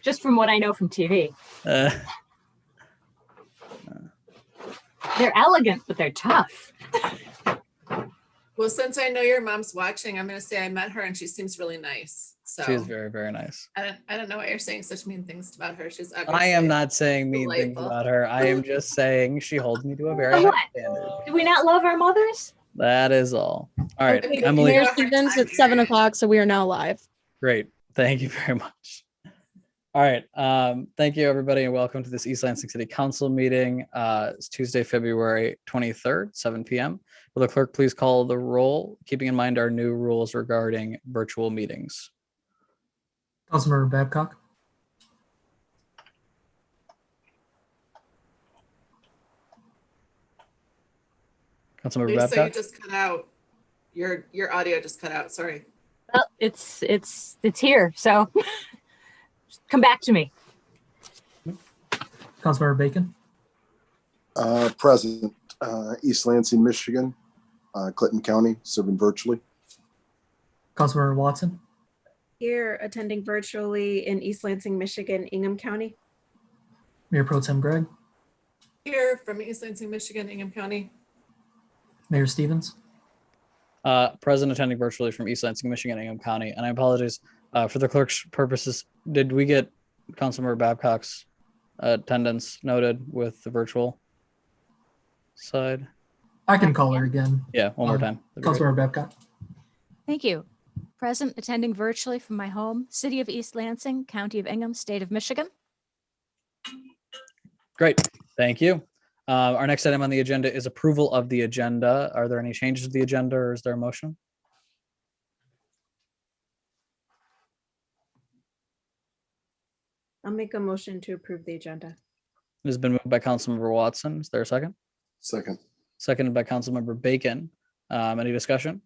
just from what I know from TV. They're elegant, but they're tough. Well, since I know your mom's watching, I'm going to say I met her and she seems really nice. So She is very, very nice. I don't know why you're saying such mean things about her. She's I obviously am not saying mean things delightful. about her. I am just saying she holds me to a very high standard. Do we not love our mothers? That is all. All right, Okay, Emily. Mayor Mayor Stevens, it's 7 o'clock, so we are now live. Great. Thank you very much. All right. Thank you, everybody, and welcome to this East Lansing City Council meeting. It's Tuesday, February 23rd, 7 p.m. Will the clerk please call the roll, keeping in mind our new rules regarding virtual meetings? Councilmember Babcock. Councilmember Lisa, you Babcock? just cut out. Your audio just cut out. Sorry. Well, it's here. So come back to me. Councilmember Bacon. Present, East Lansing, Michigan, Clinton County, serving virtually. Councilmember Watson. Here, attending virtually in East Lansing, Michigan, Ingham County. Mayor Pro Tem Gregg. Here from East Lansing, Michigan, Ingham County. Mayor Stevens. Present, attending virtually from East Lansing, Michigan, Ingham County. And I apologize for the clerk's purposes. Did we get Councilmember Babcock's attendance noted with the virtual side? I can call her again. Yeah, one more time. That'd be great. Councilmember Babcock. Thank you. Present, attending virtually from my home, City of East Lansing, County of Ingham, State of Michigan. Great. Thank you. Our next item on the agenda is approval of the agenda. Are there any changes to the agenda, or is there a motion? I'll make a motion to approve the agenda. It has been moved by Councilmember Watson. Is there a second? Second. Seconded by Councilmember Bacon. Any discussion?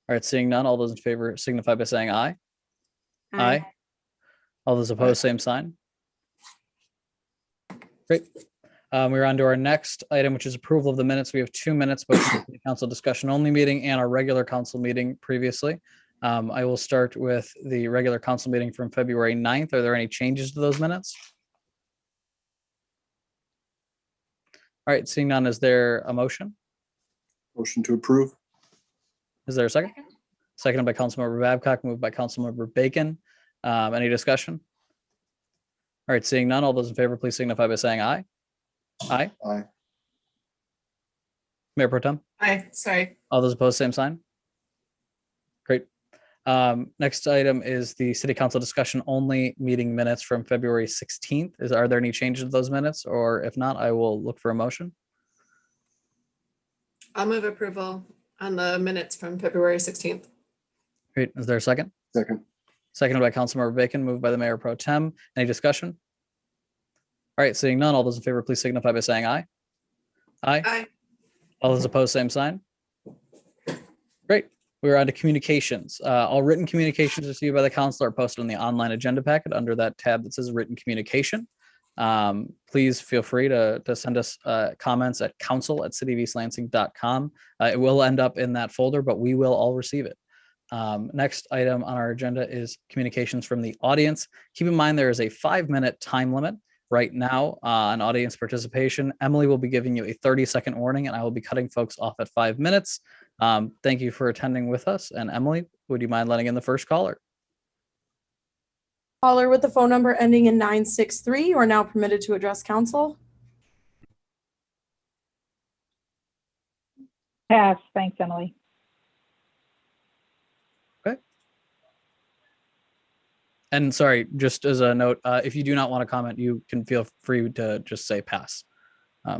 All right, seeing none, all those in favor signify by saying aye. Aye. All those opposed, same sign. Great. We're on to our next item, which is approval of the minutes. We have 2 minutes, both for the council discussion only meeting and our regular council meeting previously. I will start with the regular council meeting from February 9th. Are there any changes to those minutes? All right, seeing none, is there a motion? Motion to approve. Is there a second? Seconded by Councilmember Babcock, moved by Councilmember Bacon. Any discussion? All right, seeing none, all those in favor, please signify by saying aye. Aye. Aye. Mayor Pro Tem? Hi, sorry. All those opposed, same sign. Great. Next item is the city council discussion only meeting minutes from February 16th. Are there any changes to those minutes? Or if not, I will look for a motion. I'll move approval on the minutes from February 16th. Great. Is there a second? Second. Seconded by Councilmember Bacon, moved by the Mayor Pro Tem. Any discussion? All right, seeing none, all those in favor, please signify by saying aye. Aye. Aye. All those opposed, same sign. Great. We're on to communications. All written communications received by the council are posted on the online agenda packet under that tab that says written communication. Please feel free to send us comments at council@cityofelandlansing.com. It will end up in that folder, but we will all receive it. Next item on our agenda is communications from the audience. Keep in mind there is a 5-minute time limit right now on audience participation. Emily will be giving you a 30-second warning, and I will be cutting folks off at 5 minutes. Thank you for attending with us. And Emily, would you mind letting in the first caller? Caller with the phone number ending in 963, you are now permitted to address council. Pass. Thanks, Emily. And sorry, just as a note, if you do not want to comment, you can feel free to just say pass,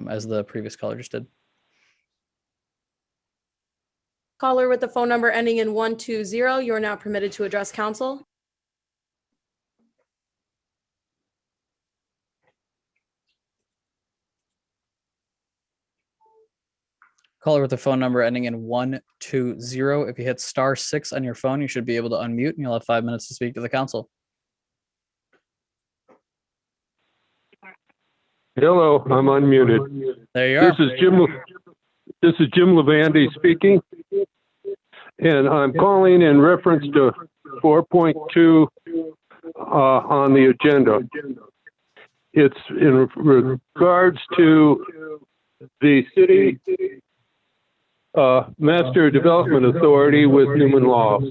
as the previous caller just did. Caller with the phone number ending in 120, you are now permitted to address council. Caller with the phone number ending in 120. If you hit *6 on your phone, you should be able to unmute, and you'll have 5 minutes to speak to the council. Hello, I'm unmuted. There you are. This is Jim Levandy speaking, and I'm calling in reference to 4.2 on the agenda. It's in regards to the city master development authority with Newman Lofts.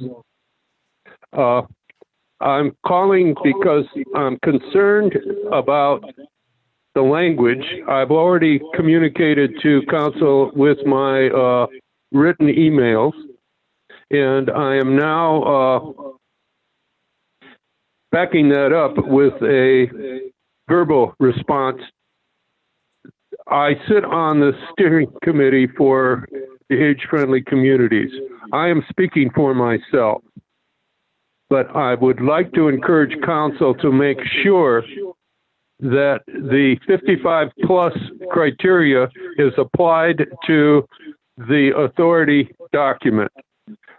I'm calling because I'm concerned about the language. I've already communicated to council with my written emails, and I am now backing that up with a verbal response. I sit on the steering committee for the age-friendly communities. I am speaking for myself, but I would like to encourage council to make sure that the 55 plus criteria is applied to the authority document.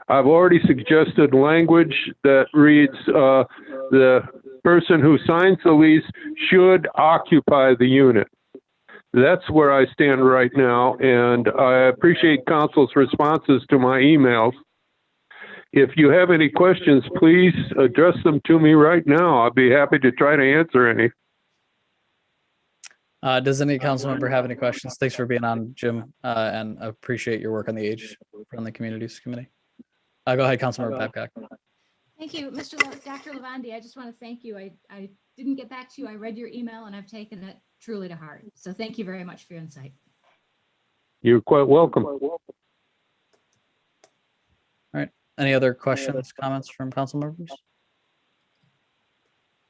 I've already suggested language that reads, the person who signs the lease should occupy the unit. That's where I stand right now, and I appreciate council's responses to my emails. If you have any questions, please address them to me right now. I'll be happy to try to answer any. Does any council member have any questions? Thanks for being on, Jim, and appreciate your work on the age-friendly communities committee. Go ahead, Councilmember Babcock. Thank you, Dr. Lavandi. I just want to thank you. I didn't get back to you. I read your email and I've taken it truly to heart. So thank you very much for your insight. You're quite welcome. All right. Any other questions, comments from council members?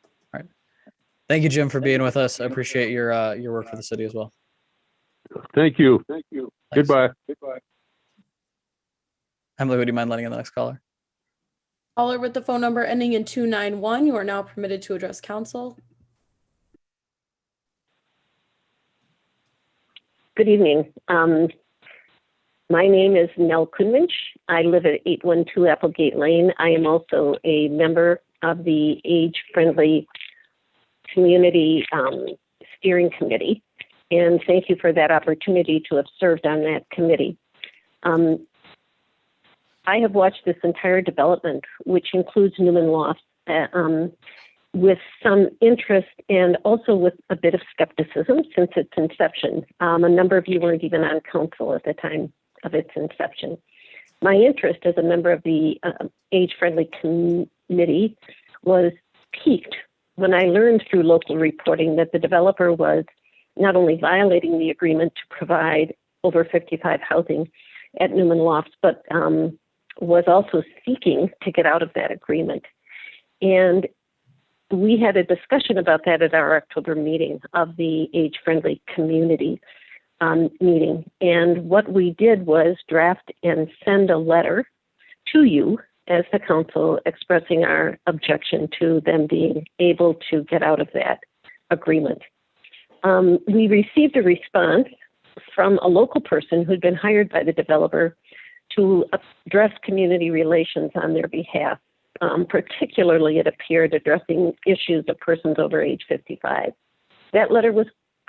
All right. Thank you, Jim, for being with us. I appreciate your work for the city as well. Thank you. Thanks. Goodbye. Emily, would you mind letting in the next caller? Caller with the phone number ending in 291, you are now permitted to address council. Good evening. My name is Nell Kunminch. I live at 812 Applegate Lane. I am also a member of the Age-Friendly Community Steering Committee, and thank you for that opportunity to have served on that committee. I have watched this entire development, which includes Newman Lofts, with some interest and also with a bit of skepticism since its inception. A number of you weren't even on council at the time of its inception. My interest as a member of the Age-Friendly Committee was piqued when I learned through local reporting that the developer was not only violating the agreement to provide over 55 housing at Newman Lofts, but was also seeking to get out of that agreement. And we had a discussion about that at our October meeting of the Age-Friendly Community meeting. And what we did was draft and send a letter to you as the council expressing our objection to them being able to get out of that agreement. We received a response from a local person who'd been hired by the developer to address community relations on their behalf. Particularly, it appeared, addressing issues of persons over age 55. That letter was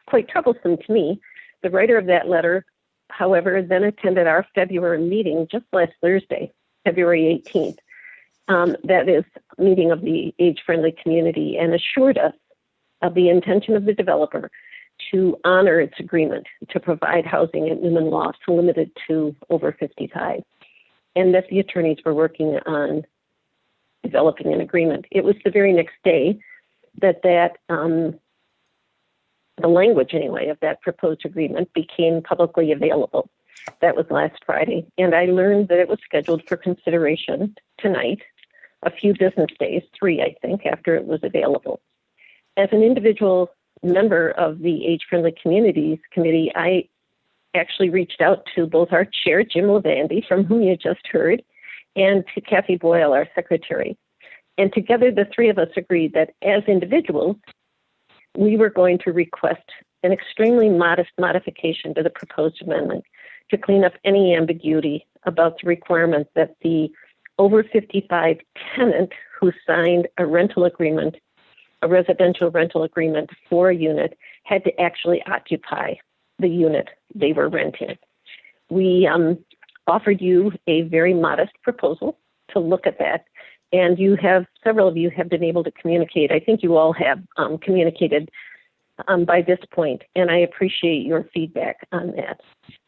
quite troublesome to me. The writer of that letter, however, then attended our February meeting just last Thursday, February 18th. That is meeting of the Age-Friendly Community, and assured us of the intention of the developer to honor its agreement to provide housing at Newman Lofts limited to over 55, and that the attorneys were working on developing an agreement. It was the very next day that the language anyway of that proposed agreement became publicly available. That was last Friday. And I learned that it was scheduled for consideration tonight, a few business days, 3, I think, after it was available. As an individual member of the Age-Friendly Communities Committee, I actually reached out to both our chair, Jim Lavandi, from whom you just heard, and to Kathy Boyle, our secretary. And together, the three of us agreed that as individuals, we were going to request an extremely modest modification to the proposed amendment to clean up any ambiguity about the requirement that the over 55 tenant who signed a rental agreement, a residential rental agreement for a unit, had to actually occupy the unit they were renting. We offered you a very modest proposal to look at that, And several of you have been able to communicate. I think you all have communicated by this point, and I appreciate your feedback on that.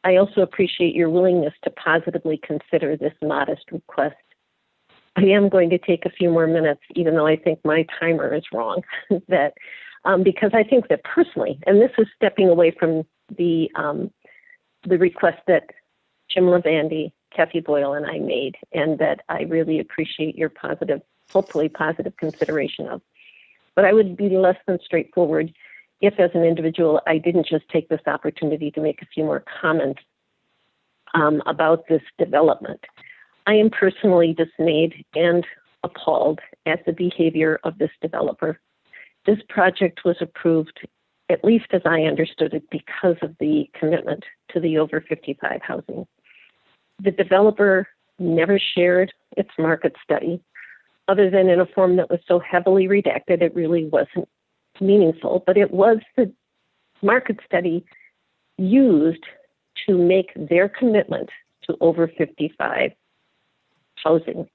I also appreciate your willingness to positively consider this modest request. I am going to take a few more minutes, even though I think my timer is wrong, because I think that personally, and this is stepping away from the request that Jim Lavandy, Kathy Boyle, and I made, and that I really appreciate your hopefully positive consideration of. But I would be less than straightforward if, as an individual, I didn't just take this opportunity to make a few more comments about this development. I am personally dismayed and appalled at the behavior of this developer. This project was approved, at least as I understood it, because of the commitment to the over 55 housing. The developer never shared its market study, other than in a form that was so heavily redacted it really wasn't meaningful, but it was the market study used to make their commitment to over 55 housing.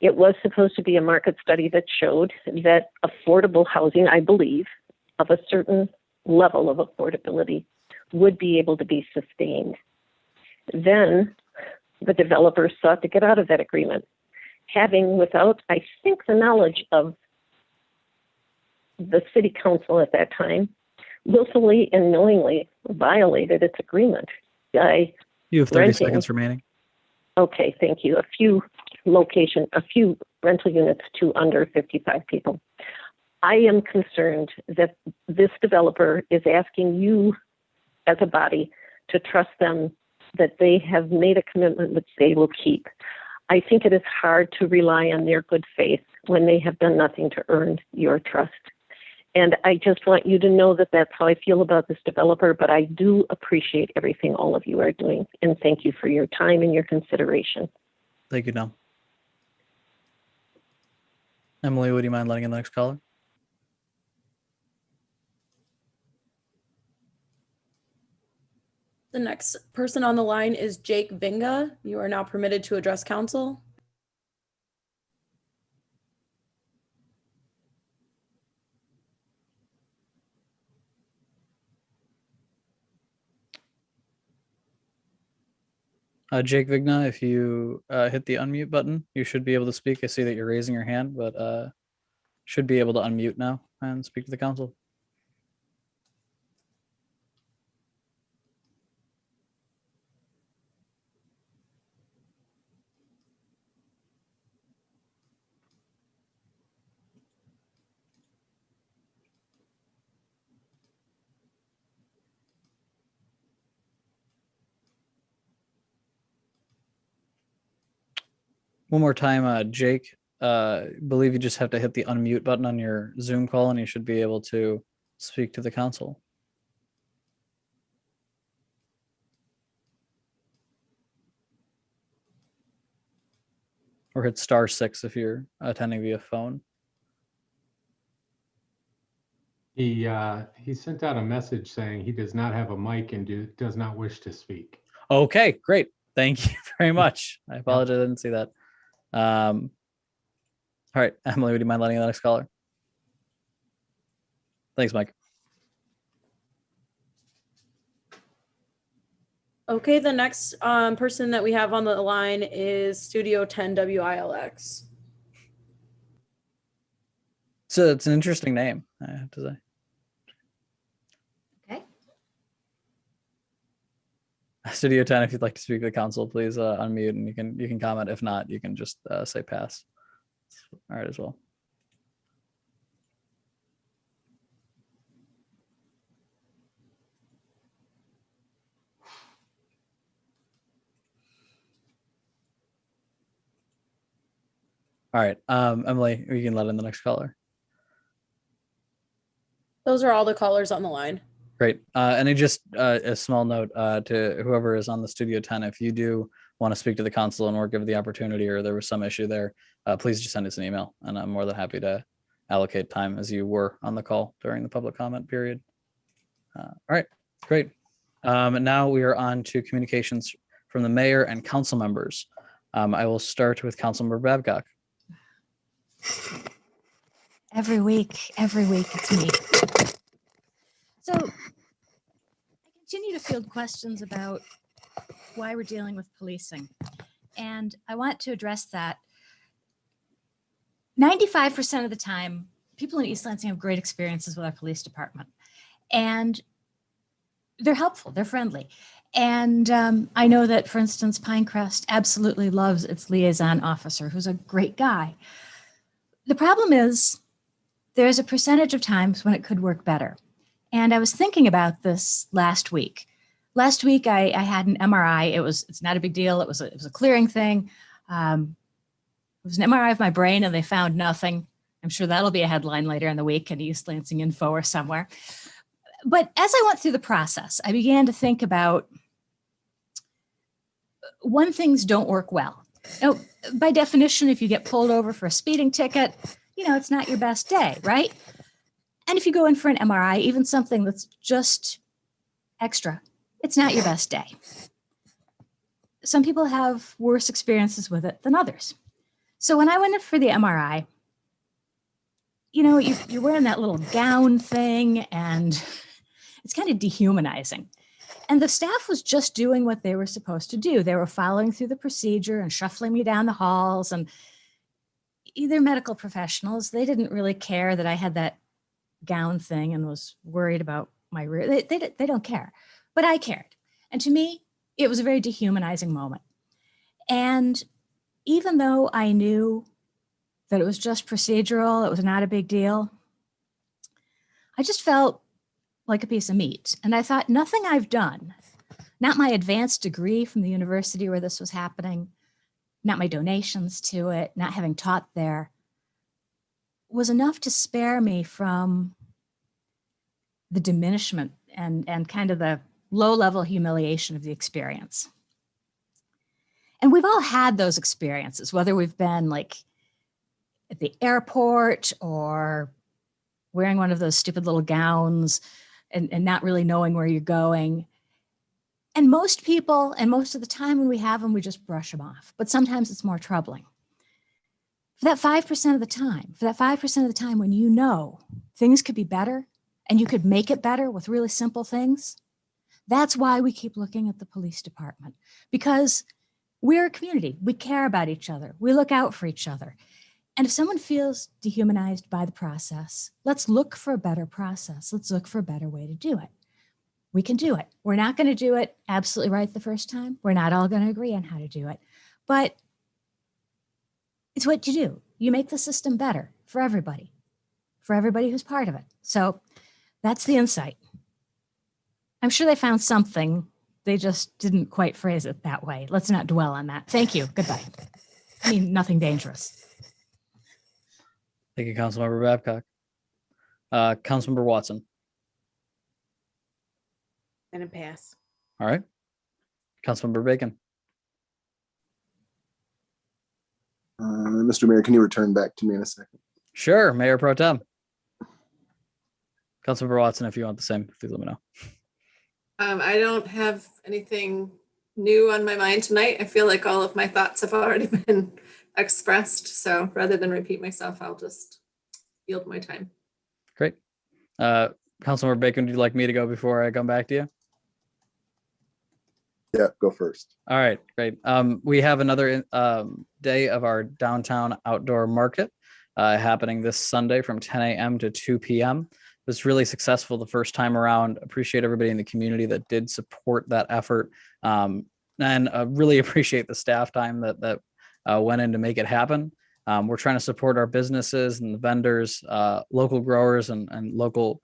It was supposed to be a market study that showed that affordable housing, I believe, of a certain level of affordability would be able to be sustained. Then the developer sought to get out of that agreement, having, without, I think, the knowledge of the city council at that time, willfully and knowingly violated its agreement by You have 30 renting. seconds remaining. Okay, thank you. A few rental units to under 55 people. I am concerned that this developer is asking you as a body to trust them that they have made a commitment which they will keep. I think it is hard to rely on their good faith when they have done nothing to earn your trust. And I just want you to know that that's how I feel about this developer, but I do appreciate everything all of you are doing. And thank you for your time and your consideration. Thank you, Dom. Emily, would you mind letting in the next caller? The next person on the line is Jake Vinga. You are now permitted to address council. Jake Vigna, if you hit the unmute button, you should be able to speak. I see that you're raising your hand, but should be able to unmute now and speak to the council. One more time, Jake, believe you just have to hit the unmute button on your Zoom call and you should be able to speak to the council. Or hit *6 if you're attending via phone. He sent out a message saying he does not have a mic and does not wish to speak. Okay, great. Thank you very much. I apologize, I didn't see that. All right, Emily, would you mind letting in the next caller? Thanks, Mike. Okay, the next person that we have on the line is Studio 10 WILX. So it's an interesting name, I have to say. Okay. Studio 10, if you'd like to speak to the council, please unmute and you can comment. If not, you can just say pass. All right, as well. All right, Emily, you can let in the next caller. Those are all the callers on the line. Great. And just a small note to whoever is on the Studio 10, if you do want to speak to the council and we're given the opportunity or there was some issue there, please just send us an email and I'm more than happy to allocate time as you were on the call during the public comment period. All right, great. And now we are on to communications from the mayor and council members. I will start with Councilmember Babcock. Every week it's me. So I continue to field questions about why we're dealing with policing. And I want to address that. 95% of the time, people in East Lansing have great experiences with our police department. And they're helpful, they're friendly. And I know that, for instance, Pinecrest absolutely loves its liaison officer, who's a great guy. The problem is there's a percentage of times when it could work better. And I was thinking about this last week. Last week, I had an MRI. It's not a big deal. It was a clearing thing. It was an MRI of my brain, and they found nothing. I'm sure that'll be a headline later in the week in East Lansing Info or somewhere. But as I went through the process, I began to think about when things don't work well. Now, by definition, if you get pulled over for a speeding ticket, it's not your best day, right? And if you go in for an MRI, even something that's just extra, it's not your best day. Some people have worse experiences with it than others. So when I went in for the MRI, you're wearing that little gown thing, and it's kind of dehumanizing. And the staff was just doing what they were supposed to do. They were following through the procedure and shuffling me down the halls. And they're medical professionals. They didn't really care that I had that gown thing and was worried about my rear. They don't care, but I cared. And to me, it was a very dehumanizing moment. And even though I knew that it was just procedural, it was not a big deal, I just felt like a piece of meat. And I thought, nothing I've done, not my advanced degree from the university where this was happening, not my donations to it, not having taught there, was enough to spare me from the diminishment and kind of the low-level humiliation of the experience. And we've all had those experiences, whether we've been like at the airport or wearing one of those stupid little gowns and not really knowing where you're going. And most people, and most of the time when we have them, we just brush them off. But sometimes it's more troubling. For that 5% of the time when you know things could be better and you could make it better with really simple things, that's why we keep looking at the police department. Because we're a community. We care about each other. We look out for each other. And if someone feels dehumanized by the process, let's look for a better process. Let's look for a better way to do it. We can do it. We're not going to do it absolutely right the first time. We're not all going to agree on how to do it. But it's what you do. You make the system better for everybody who's part of it. So that's the insight. I'm sure they found something. They just didn't quite phrase it that way. Let's not dwell on that. Thank you. Goodbye. I mean, nothing dangerous. Thank you, Councilmember Babcock. Councilmember Watson. And a pass. All right. Councilmember Bacon. Mr. Mayor, can you return back to me in a second? Sure, Mayor Pro Tem. Councilmember Watson, if you want the same, please let me know. I don't have anything new on my mind tonight. I feel like all of my thoughts have already been expressed. So rather than repeat myself, I'll just yield my time. Great. Councilmember Bacon, would you like me to go before I come back to you? Yeah, go first. All right, great. We have another day of our downtown outdoor market happening this Sunday from 10 a.m. to 2 p.m. It was really successful the first time around. Appreciate everybody in the community that did support that effort, and really appreciate the staff time that went in to make it happen. We're trying to support our businesses and the vendors, local growers and local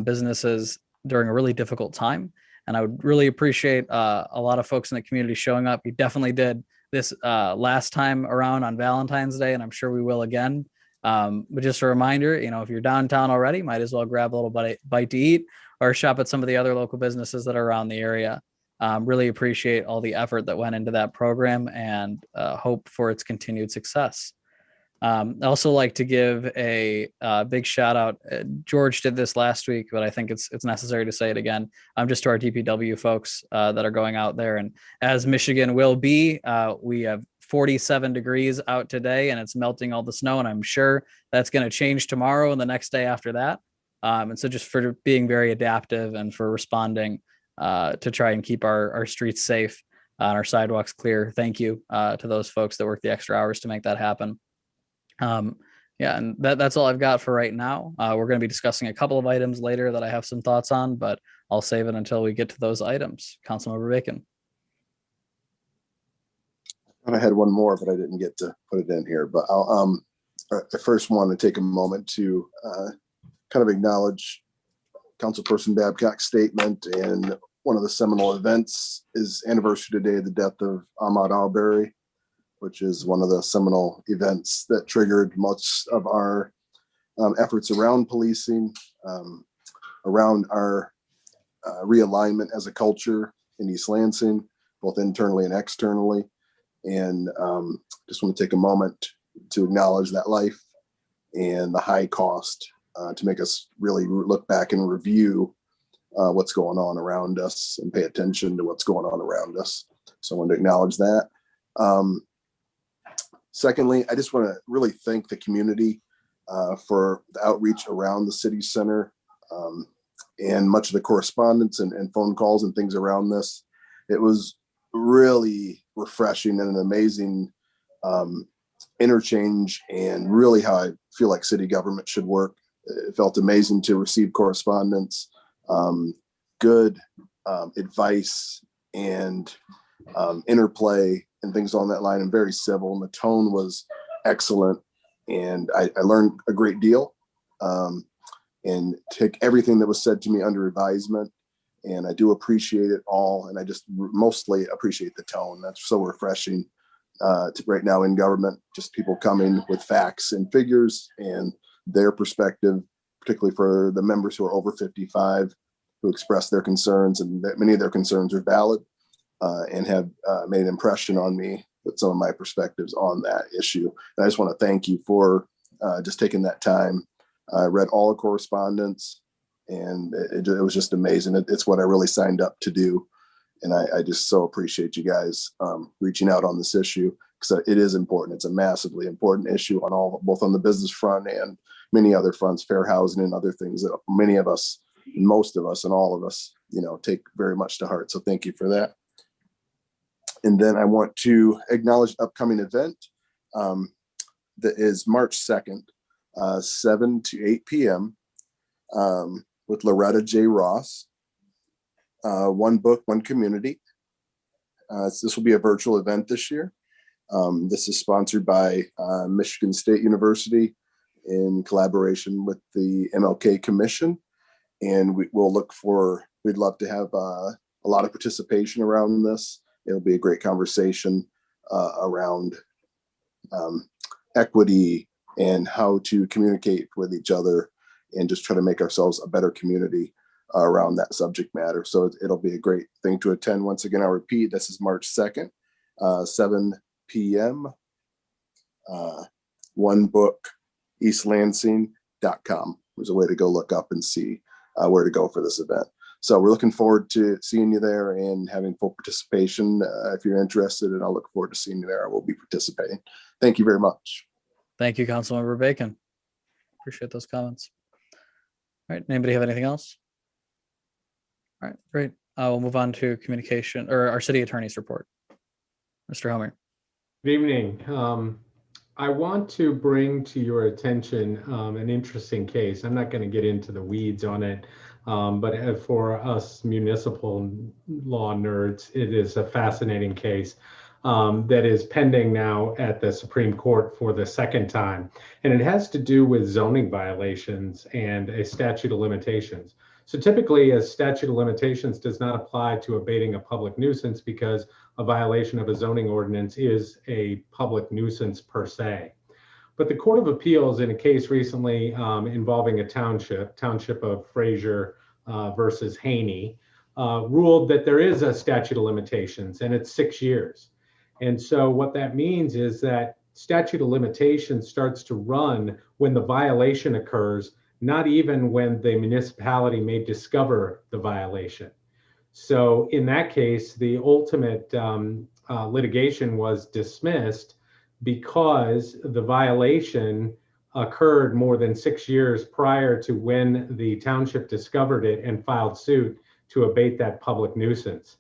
businesses during a really difficult time. And I would really appreciate a lot of folks in the community showing up. You definitely did this last time around on Valentine's Day, and I'm sure we will again. But just a reminder, if you're downtown already, might as well grab a little bite to eat or shop at some of the other local businesses that are around the area. Really appreciate all the effort that went into that program and hope for its continued success. I also like to give a big shout out. George did this last week, but I think it's necessary to say it again. Just to our DPW folks that are going out there. And as Michigan will be, we have 47 degrees out today and it's melting all the snow. And I'm sure that's going to change tomorrow and the next day after that. And so just for being very adaptive and for responding to try and keep our streets safe and our sidewalks clear. Thank you to those folks that work the extra hours to make that happen. Yeah, and that's all I've got for right now. We're going to be discussing a couple of items later that I have some thoughts on, but I'll save it until we get to those items. Councilmember Bacon. I had one more, but I didn't get to put it in here. But I first want to take a moment to kind of acknowledge Councilperson Babcock's statement. And one of the seminal events is anniversary today of the death of Ahmaud Arbery, which is one of the seminal events that triggered much of our efforts around policing, around our realignment as a culture in East Lansing, both internally and externally. And just want to take a moment to acknowledge that life and the high cost to make us really look back and review what's going on around us and pay attention to what's going on around us. So I want to acknowledge that. Secondly, I just want to really thank the community for the outreach around the city center and much of the correspondence and phone calls and things around this. It was really refreshing and an amazing interchange, and really how I feel like city government should work. It felt amazing to receive correspondence, good advice, and interplay and things on that line, and very civil, and the tone was excellent. And I learned a great deal and take everything that was said to me under advisement. And I do appreciate it all. And I just mostly appreciate the tone. That's so refreshing right now in government, just people coming with facts and figures and their perspective, particularly for the members who are over 55, who express their concerns, and that many of their concerns are valid and have made an impression on me with some of my perspectives on that issue. And I just want to thank you for just taking that time. I read all the correspondence, and it was just amazing. It's what I really signed up to do. And I just so appreciate you guys reaching out on this issue, because it is important. It's a massively important issue on both on the business front and many other fronts, fair housing and other things that many of us, most of us, and all of us, take very much to heart. So thank you for that. And then I want to acknowledge an upcoming event that is March 2nd, 7 to 8 p.m. With Loretta J. Ross, One Book, One Community. This will be a virtual event this year. This is sponsored by Michigan State University in collaboration with the MLK Commission. And we'd love to have a lot of participation around this. It'll be a great conversation around equity and how to communicate with each other and just try to make ourselves a better community around that subject matter. So it'll be a great thing to attend. Once again, I'll repeat, this is March 2nd, 7 p.m. One Book, eastlansing.com. There's a way to go look up and see where to go for this event. So we're looking forward to seeing you there and having full participation. If you're interested, and I'll look forward to seeing you there. I will be participating. Thank you very much. Thank you, Councilmember Bacon. Appreciate those comments. All right, anybody have anything else? All right, great. We'll move on to communication, or our city attorney's report. Mr. Homer. Good evening. I want to bring to your attention an interesting case. I'm not going to get into the weeds on it, but for us municipal law nerds, it is a fascinating case that is pending now at the Supreme Court for the second time. And it has to do with zoning violations and a statute of limitations. So typically a statute of limitations does not apply to abating a public nuisance because a violation of a zoning ordinance is a public nuisance per se. But the Court of Appeals in a case recently involving a township of Fraser versus Haney, ruled that there is a statute of limitations and it's 6 years. And so what that means is that statute of limitations starts to run when the violation occurs, not even when the municipality may discover the violation. So in that case, the ultimate litigation was dismissed because the violation occurred more than 6 years prior to when the township discovered it and filed suit to abate that public nuisance.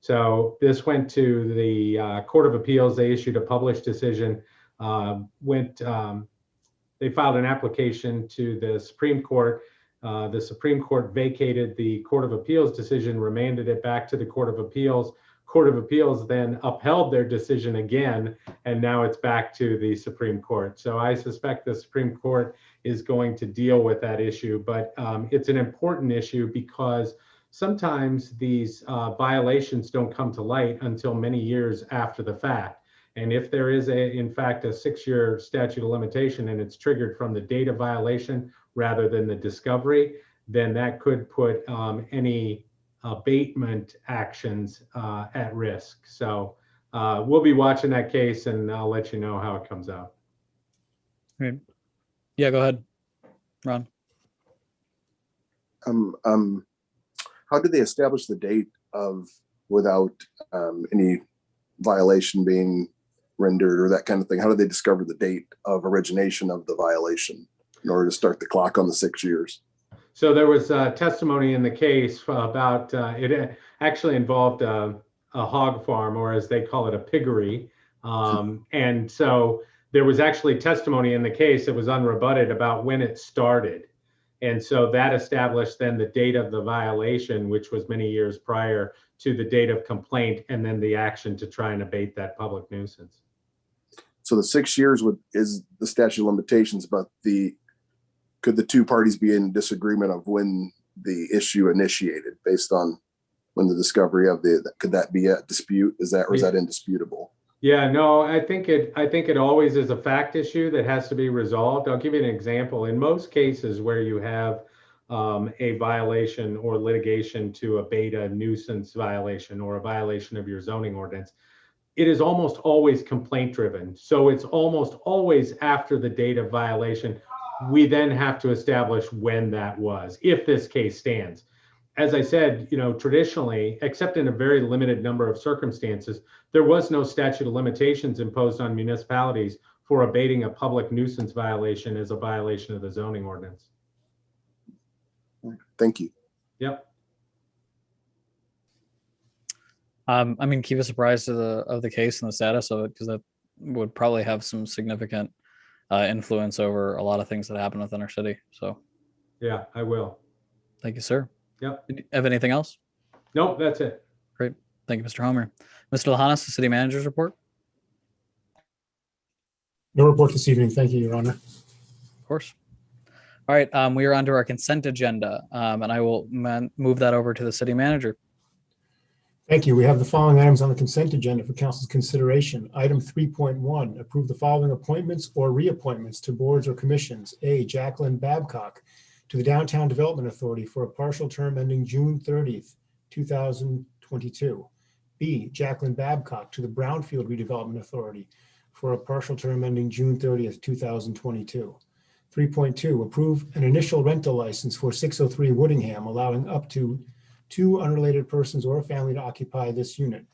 So this went to the Court of Appeals. They issued a published decision. They filed an application to the Supreme Court. The Supreme Court vacated the Court of Appeals decision, remanded it back to the Court of Appeals. Court of Appeals then upheld their decision again, and now it's back to the Supreme Court. So I suspect the Supreme Court is going to deal with that issue, but it's an important issue because sometimes these violations don't come to light until many years after the fact. And if there is in fact a 6-year statute of limitation and it's triggered from the date of violation rather than the discovery, then that could put any abatement actions at risk. So we'll be watching that case and I'll let you know how it comes out. Great. Yeah, go ahead, Ron. How did they establish the date of without any violation being rendered or that kind of thing? How did they discover the date of origination of the violation in order to start the clock on the 6 years? So there was testimony in the case about it actually involved a hog farm, or as they call it, a piggery. And so there was actually testimony in the case that was unrebutted about when it started. And so that established then the date of the violation, which was many years prior to the date of complaint, and then the action to try and abate that public nuisance. So the 6 years is the statute of limitations, but could the two parties be in disagreement of when the issue initiated based on when the discovery of could that be a dispute? Is that indisputable? Yeah, no, I think it always is a fact issue that has to be resolved. I'll give you an example. In most cases where you have a violation or litigation to abate a nuisance violation or a violation of your zoning ordinance, it is almost always complaint driven. So it's almost always after the date of violation. We then have to establish when that was, if this case stands. As I said, traditionally, except in a very limited number of circumstances, there was no statute of limitations imposed on municipalities for abating a public nuisance violation as a violation of the zoning ordinance. Thank you. Yep. Keep us apprised of the case and the status of it, because that would probably have some significant influence over a lot of things that happen within our city. So yeah, I will. Thank you, sir. Yep. Have anything else? Nope, that's it. Great. Thank you, Mr. Homer. Mr. Lahanas, the city manager's report. No report this evening. Thank you, Your Honor. Of course. All right. We are on to our consent agenda, and I will move that over to the city manager. Thank you. We have the following items on the consent agenda for council's consideration. Item 3.1, approve the following appointments or reappointments to boards or commissions. A, Jacqueline Babcock to the Downtown Development Authority for a partial term ending June 30th, 2022. B, Jacqueline Babcock to the Brownfield Redevelopment Authority for a partial term ending June 30th, 2022. 3.2, approve an initial rental license for 603 Woodingham, allowing up to 2 unrelated persons or a family to occupy this unit.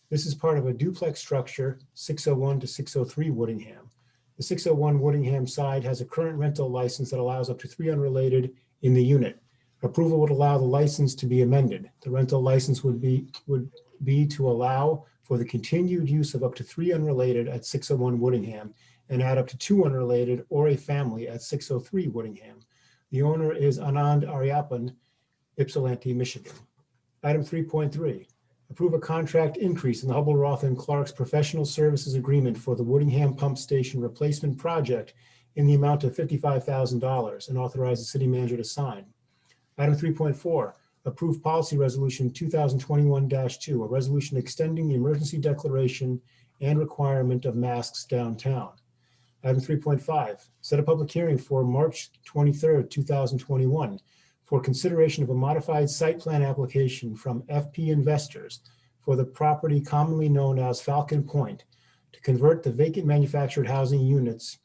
This is part of a duplex structure, 601 to 603 Woodingham. The 601 Woodingham side has a current rental license that allows up to 3 unrelated in the unit. Approval would allow the license to be amended. The rental license would be to allow for the continued use of up to 3 unrelated at 601 Woodingham and add up to 2 unrelated or a family at 603 Woodingham. The owner is Anand Ariappan, Ypsilanti, Michigan. Item 3.3, approve a contract increase in the Hubbell, Roth, and Clark's professional services agreement for the Woodingham Pump Station Replacement Project in the amount of $55,000 and authorize the city manager to sign. Item 3.4, approve policy resolution 2021-2, a resolution extending the emergency declaration and requirement of masks downtown. Item 3.5, set a public hearing for March 23rd, 2021 for consideration of a modified site plan application from FP Investors for the property commonly known as Falcon Point to convert the vacant manufactured housing units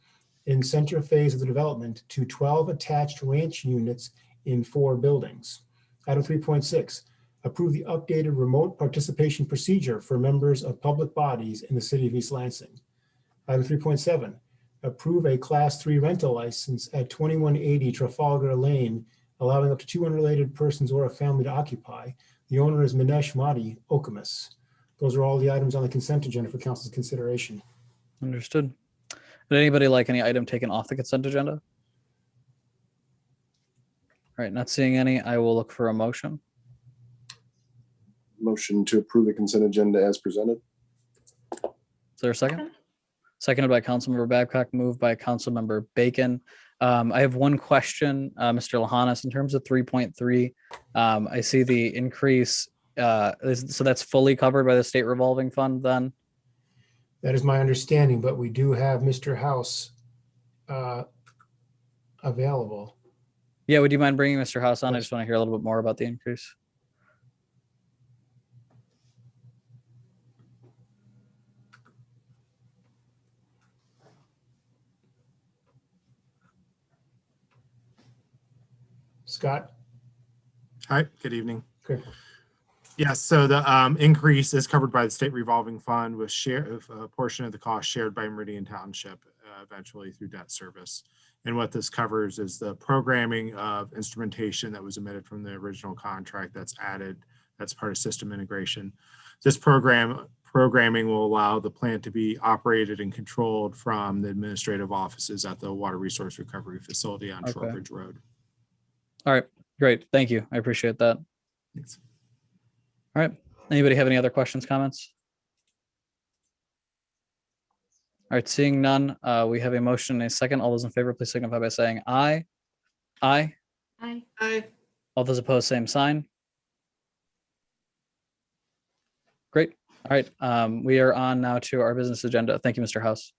in center phase of the development to 12 attached ranch units in 4 buildings. Item 3.6, approve the updated remote participation procedure for members of public bodies in the city of East Lansing. Item 3.7, approve a Class 3 rental license at 2180 Trafalgar Lane, allowing up to 2 unrelated persons or a family to occupy. The owner is Manesh Madi, Okamus. Those are all the items on the consent agenda for council's consideration. Understood. Would anybody like any item taken off the consent agenda? All right, not seeing any. I will look for a motion. Motion to approve the consent agenda as presented. Is there a second? Seconded by Councilmember Babcock, moved by Councilmember Bacon. I have one question, Mr. Lahanas, in terms of 3.3. I see the increase. So that's fully covered by the state revolving fund then? That is my understanding, but we do have Mr. House available. Yeah, would you mind bringing Mr. House on? I just want to hear a little bit more about the increase. Scott? Hi, good evening. Good. Yes, so the increase is covered by the state revolving fund with a portion of the cost shared by Meridian Township eventually through debt service. And what this covers is the programming of instrumentation that was omitted from the original contract that's added. That's part of system integration. This programming will allow the plant to be operated and controlled from the administrative offices at the Water Resource Recovery Facility on Shortridge Road. All right, great. Thank you. I appreciate that. Thanks. All right. Anybody have any other questions, comments? All right, seeing none, we have a motion and a second. All those in favor, please signify by saying aye. Aye. Aye. Aye. All those opposed, same sign. Great. All right. We are on now to our business agenda. Thank you, Mr. House.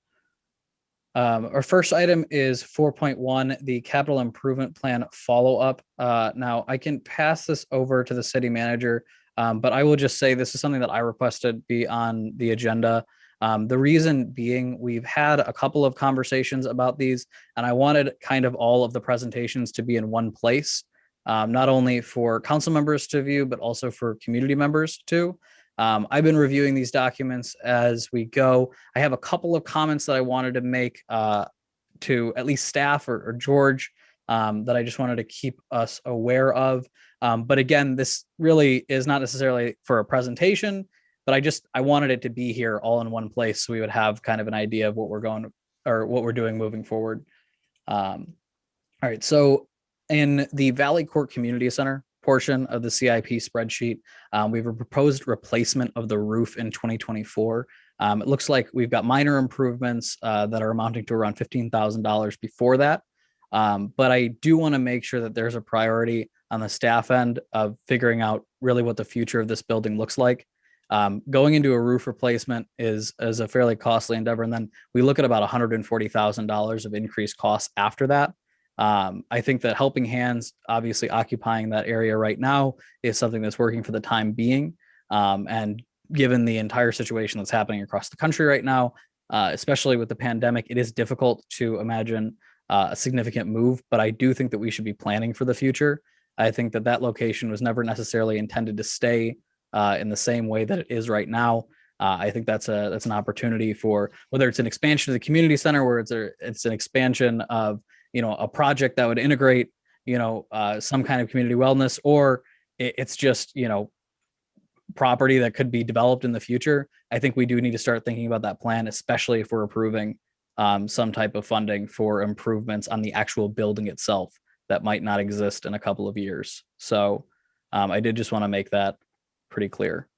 Our first item is 4.1, the capital improvement plan follow-up. Now, I can pass this over to the city manager, but I will just say this is something that I requested be on the agenda. The reason being, we've had a couple of conversations about these, and I wanted kind of all of the presentations to be in one place, not only for council members to view, but also for community members too. I've been reviewing these documents as we go. I have a couple of comments that I wanted to make to at least staff or George that I just wanted to keep us aware of. But again, this really is not necessarily for a presentation, but I wanted it to be here all in one place so we would have kind of an idea of what we're going or what we're doing moving forward. All right, so in the Valley Court Community Center portion of the CIP spreadsheet, we have a proposed replacement of the roof in 2024. It looks like we've got minor improvements that are amounting to around $15,000 before that. But I do want to make sure that there's a priority on the staff end of figuring out really what the future of this building looks like. Going into a roof replacement is a fairly costly endeavor. And then we look at about $140,000 of increased costs after that. I think that Helping Hands, obviously occupying that area right now, is something that's working for the time being. And given the entire situation that's happening across the country right now, especially with the pandemic, it is difficult to imagine a significant move, but I do think that we should be planning for the future. I think that that location was never necessarily intended to stay in the same way that it is right now. I think that's an opportunity for whether it's an expansion of the community center, where it's an expansion of a project that would integrate some kind of community wellness, or it's just property that could be developed in the future. I think we do need to start thinking about that plan, especially if we're approving some type of funding for improvements on the actual building itself that might not exist in a couple of years. So I did just want to make that pretty clear.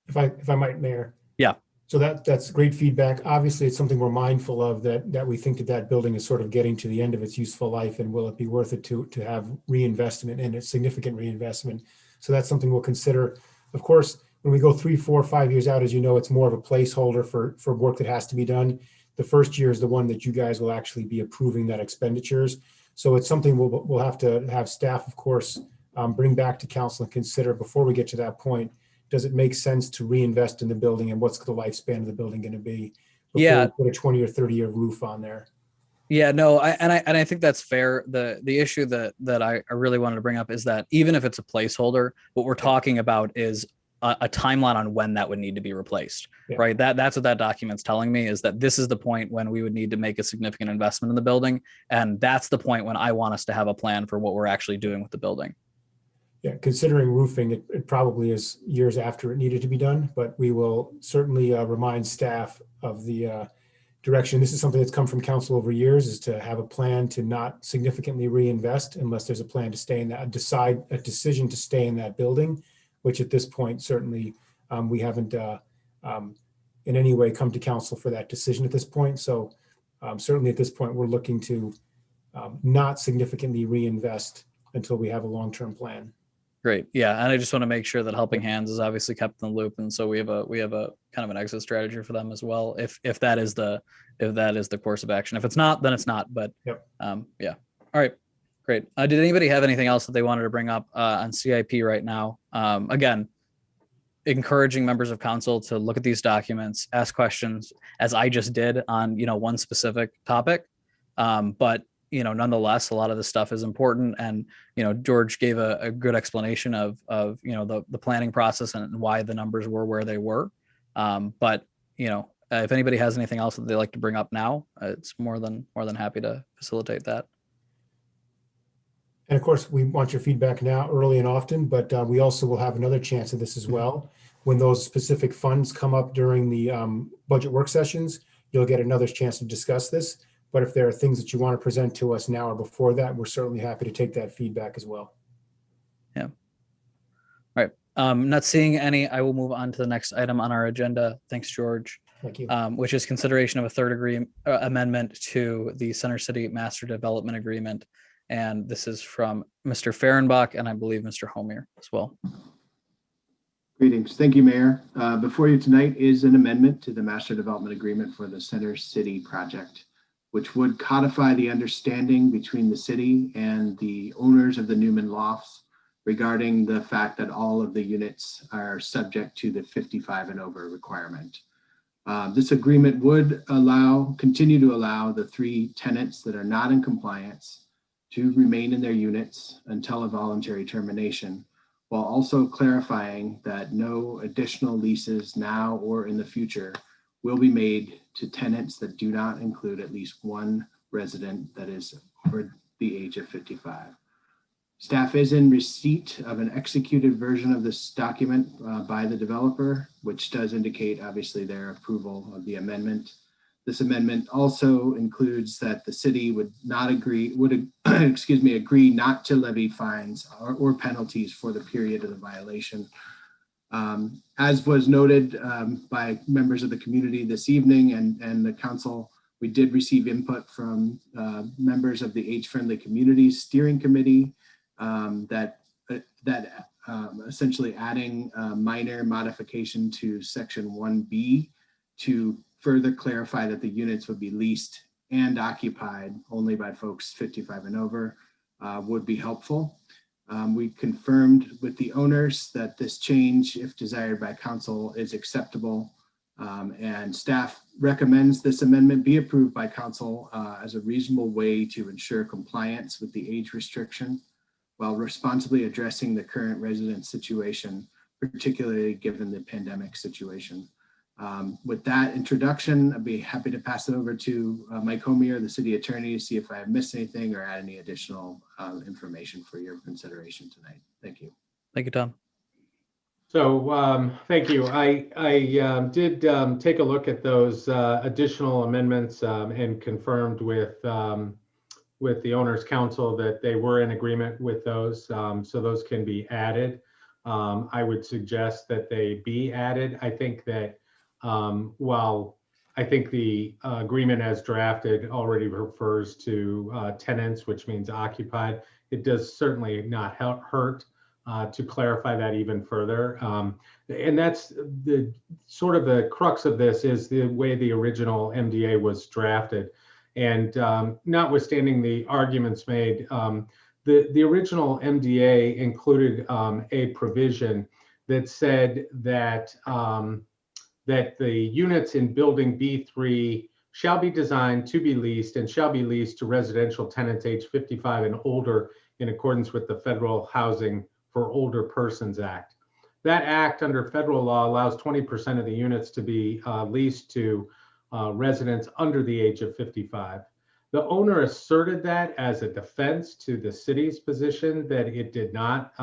If I might, Mayor. Yeah. So that's great feedback. Obviously, it's something we're mindful of, that we think that building is sort of getting to the end of its useful life, and will it be worth it to have reinvestment, and a significant reinvestment. So that's something we'll consider. Of course, when we go 3, 4, 5 years out, as you know, it's more of a placeholder for work that has to be done. The first year is the one that you guys will actually be approving that expenditures. So it's something we'll have to have staff, of course, bring back to council and consider before we get to that point. Does it make sense to reinvest in the building, and what's the lifespan of the building going to be before we put a 20 or 30 year roof on there? Yeah, no, I think that's fair. The issue that I really wanted to bring up is that even if it's a placeholder, what we're talking about is a timeline on when that would need to be replaced, Yeah. right? That's what that document's telling me, is that this is the point when we would need to make a significant investment in the building, and that's the point when I want us to have a plan for what we're actually doing with the building. Yeah, considering roofing, it probably is years after it needed to be done, but we will certainly remind staff of the direction. This is something that's come from council over years, is to have a plan to not significantly reinvest unless there's a plan to stay in that, a decision to stay in that building, which at this point, certainly we haven't in any way come to council for that decision at this point. So certainly at this point, we're looking to not significantly reinvest until we have a long-term plan. Great. Yeah. And I just want to make sure that Helping Hands is obviously kept in the loop. And so we have a kind of an exit strategy for them as well. If that is the course of action. If it's not, then it's not. But yep. Yeah. All right. Great. Did anybody have anything else that they wanted to bring up on CIP right now? Again, encouraging members of council to look at these documents, ask questions, as I just did on, one specific topic. But nonetheless, a lot of this stuff is important. And, George gave a good explanation of the planning process and why the numbers were where they were. But, if anybody has anything else that they'd like to bring up now, it's more than happy to facilitate that. And of course, we want your feedback now, early and often, but we also will have another chance at this as well. When those specific funds come up during the budget work sessions, you'll get another chance to discuss this. But if there are things that you want to present to us now or before that, we're certainly happy to take that feedback as well. Yeah. All right. Not seeing any, I will move on to the next item on our agenda. Thanks, George. Thank you. Which is consideration of a third amendment to the Center City Master Development Agreement. And this is from Mr. Fehrenbach and I believe Mr. Homier as well. Greetings. Thank you, Mayor. Before you tonight is an amendment to the Master Development Agreement for the Center City project, which would codify the understanding between the city and the owners of the Newman Lofts regarding the fact that all of the units are subject to the 55 and over requirement. This agreement would continue to allow the 3 tenants that are not in compliance to remain in their units until a voluntary termination, while also clarifying that no additional leases now or in the future will be made to tenants that do not include at least one resident that is over the age of 55. Staff is in receipt of an executed version of this document by the developer, which does indicate obviously their approval of the amendment. This amendment also includes that the city would agree not to levy fines or penalties for the period of the violation. As was noted by members of the community this evening and the council, we did receive input from members of the Age-Friendly Communities Steering Committee that essentially adding a minor modification to Section 1B to further clarify that the units would be leased and occupied only by folks 55 and over would be helpful. We confirmed with the owners that this change, if desired by council, is acceptable, and staff recommends this amendment be approved by council as a reasonable way to ensure compliance with the age restriction while responsibly addressing the current resident situation, particularly given the pandemic situation. With that introduction, I'd be happy to pass it over to Mike Homier, the city attorney, to see if I have missed anything or add any additional information for your consideration tonight. Thank you. Thank you, Tom. So thank you. I did take a look at those additional amendments and confirmed with the owners' council that they were in agreement with those. So those can be added. I would suggest that they be added. I think that while I think the agreement as drafted already refers to tenants, which means occupied, it does certainly not hurt to clarify that even further. And that's the sort of the crux of this is the way the original MDA was drafted. And notwithstanding the arguments made, the original MDA included a provision that said that that the units in building B3 shall be designed to be leased and shall be leased to residential tenants age 55 and older in accordance with the Federal Housing for Older Persons Act. That act under federal law allows 20% of the units to be leased to residents under the age of 55. The owner asserted that as a defense to the city's position that it did not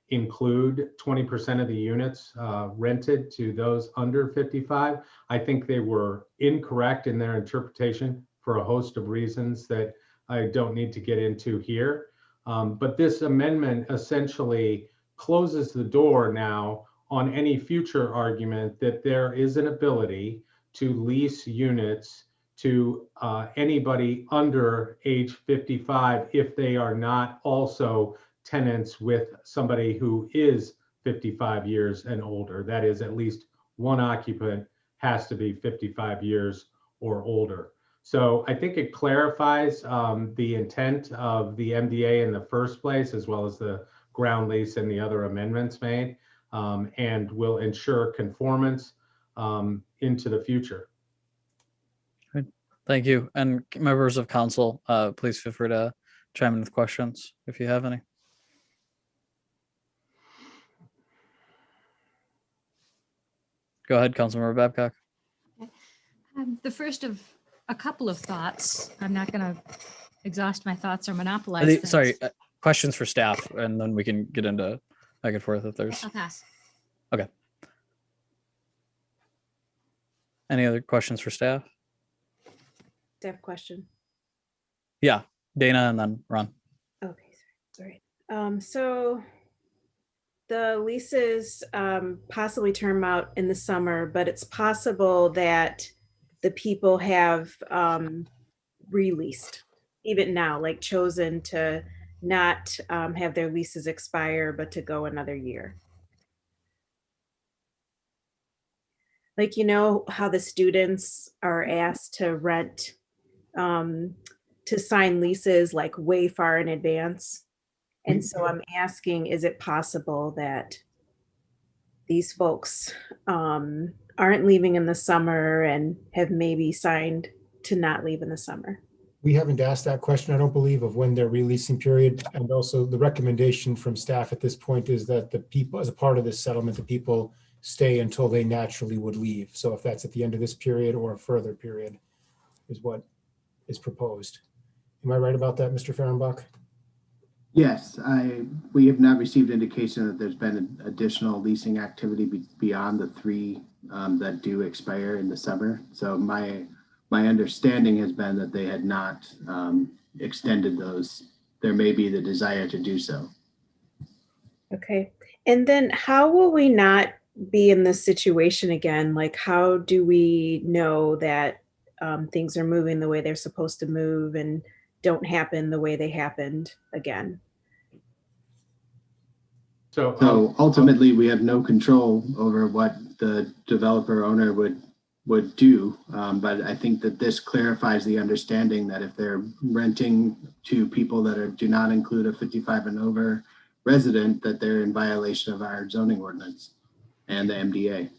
include 20% of the units rented to those under 55. I think they were incorrect in their interpretation for a host of reasons that I don't need to get into here. But this amendment essentially closes the door now on any future argument that there is an ability to lease units to anybody under age 55 if they are not also tenants with somebody who is 55 years and older. That is, at least one occupant has to be 55 years or older. So I think it clarifies the intent of the MDA in the first place, as well as the ground lease and the other amendments made, and will ensure conformance into the future. Thank you. And members of council, please feel free to chime in with questions if you have any. Go ahead, Councilmember Babcock. The first of a couple of thoughts. I'm not going to exhaust my thoughts or monopolize things. Sorry, questions for staff, and then we can get into back and forth if there's. I'll pass. Okay. Any other questions for staff? Staff question. Yeah, Dana and then Ron. Okay, sorry. So the leases possibly term out in the summer, but it's possible that the people have released even now, like chosen to not have their leases expire, but to go another year. Like, you know, how the students are asked to rent, to sign leases like way far in advance. And so I'm asking, is it possible that these folks aren't leaving in the summer and have maybe signed to not leave in the summer? We haven't asked that question, I don't believe, of when their releasing period. And also the recommendation from staff at this point is that the people, as a part of this settlement, the people stay until they naturally would leave. So if that's at the end of this period or a further period is what is proposed. Am I right about that, Mr. Fehrenbach? Yes, we have not received indication that there's been additional leasing activity beyond the 3 that do expire in the summer. So my understanding has been that they had not extended those. There may be the desire to do so. Okay. And then how will we not be in this situation again? Like, how do we know that things are moving the way they're supposed to move and don't happen the way they happened again? So ultimately, we have no control over what the developer owner would do. But I think that this clarifies the understanding that if they're renting to people that do not include a 55 and over resident, that they're in violation of our zoning ordinance and the MDA.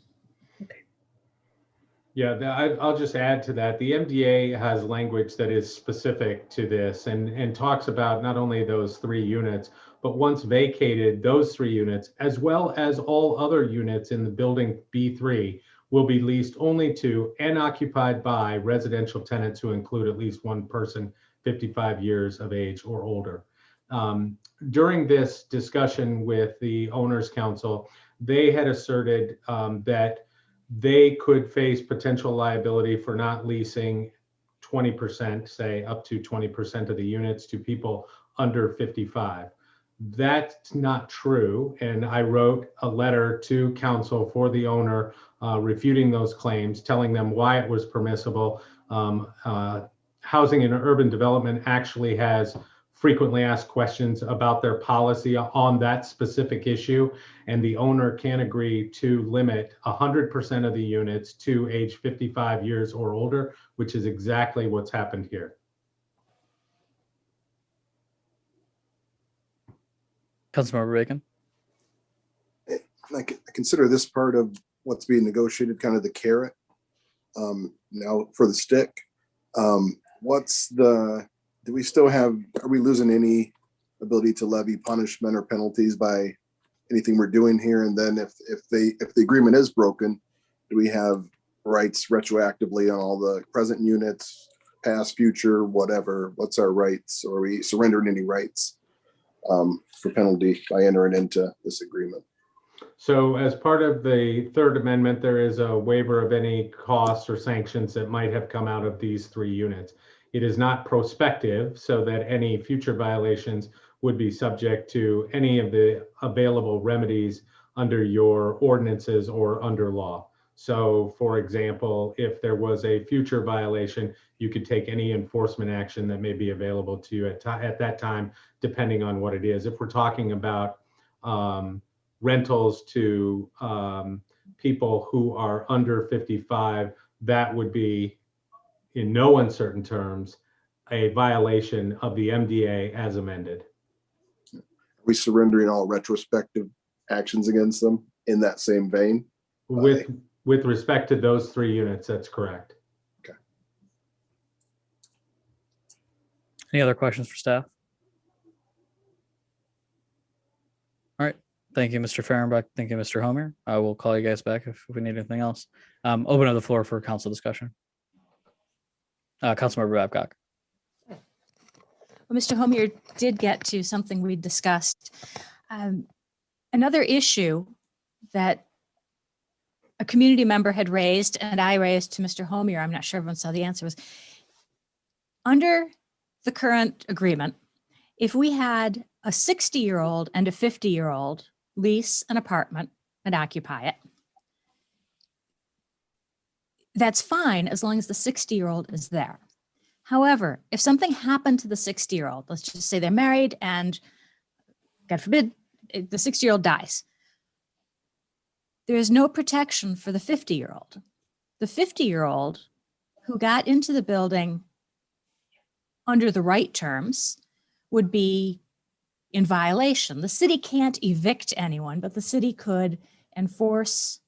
Yeah, I'll just add to that. The MDA has language that is specific to this and talks about not only those 3 units, but once vacated, those 3 units, as well as all other units in the building B3, will be leased only to and occupied by residential tenants who include at least one person 55 years of age or older. During this discussion with the Owners Council, they had asserted that they could face potential liability for not leasing 20%, say up to 20% of the units to people under 55. That's not true. And I wrote a letter to council for the owner refuting those claims, telling them why it was permissible. Housing and Urban Development actually has frequently asked questions about their policy on that specific issue, and the owner can agree to limit 100% of the units to age 55 years or older, which is exactly what's happened here. Councilmember Bacon. I consider this part of what's being negotiated kind of the carrot. Now for the stick, do we still have, are we losing any ability to levy punishment or penalties by anything we're doing here? And then if the agreement is broken, do we have rights retroactively on all the present units, past, future, whatever? What's our rights? Or are we surrendering any rights for penalty by entering into this agreement? So as part of the Third Amendment, there is a waiver of any costs or sanctions that might have come out of these 3 units. It is not prospective, so that any future violations would be subject to any of the available remedies under your ordinances or under law. So for example, if there was a future violation, you could take any enforcement action that may be available to you at that time, depending on what it is. If we're talking about rentals to people who are under 55, that would be, in no uncertain terms, a violation of the MDA as amended. Are we surrendering all retrospective actions against them in that same vein? With respect to those 3 units, that's correct. Okay. Any other questions for staff? All right. Thank you, Mr. Fehrenbach. Thank you, Mr. Homer. I will call you guys back if we need anything else. Open up the floor for council discussion. Councilmember Babcock. Well, Mr. Homer did get to something we discussed. Another issue that a community member had raised and I raised to Mr. Homer, I'm not sure everyone saw the answer, was under the current agreement, if we had a 60-year-old and a 50-year-old lease an apartment and occupy it, that's fine as long as the 60-year-old is there. However, if something happened to the 60-year-old, let's just say they're married and God forbid, the 60-year-old dies, there is no protection for the 50-year-old. The 50-year-old who got into the building under the right terms would be in violation. The city can't evict anyone, but the city could enforce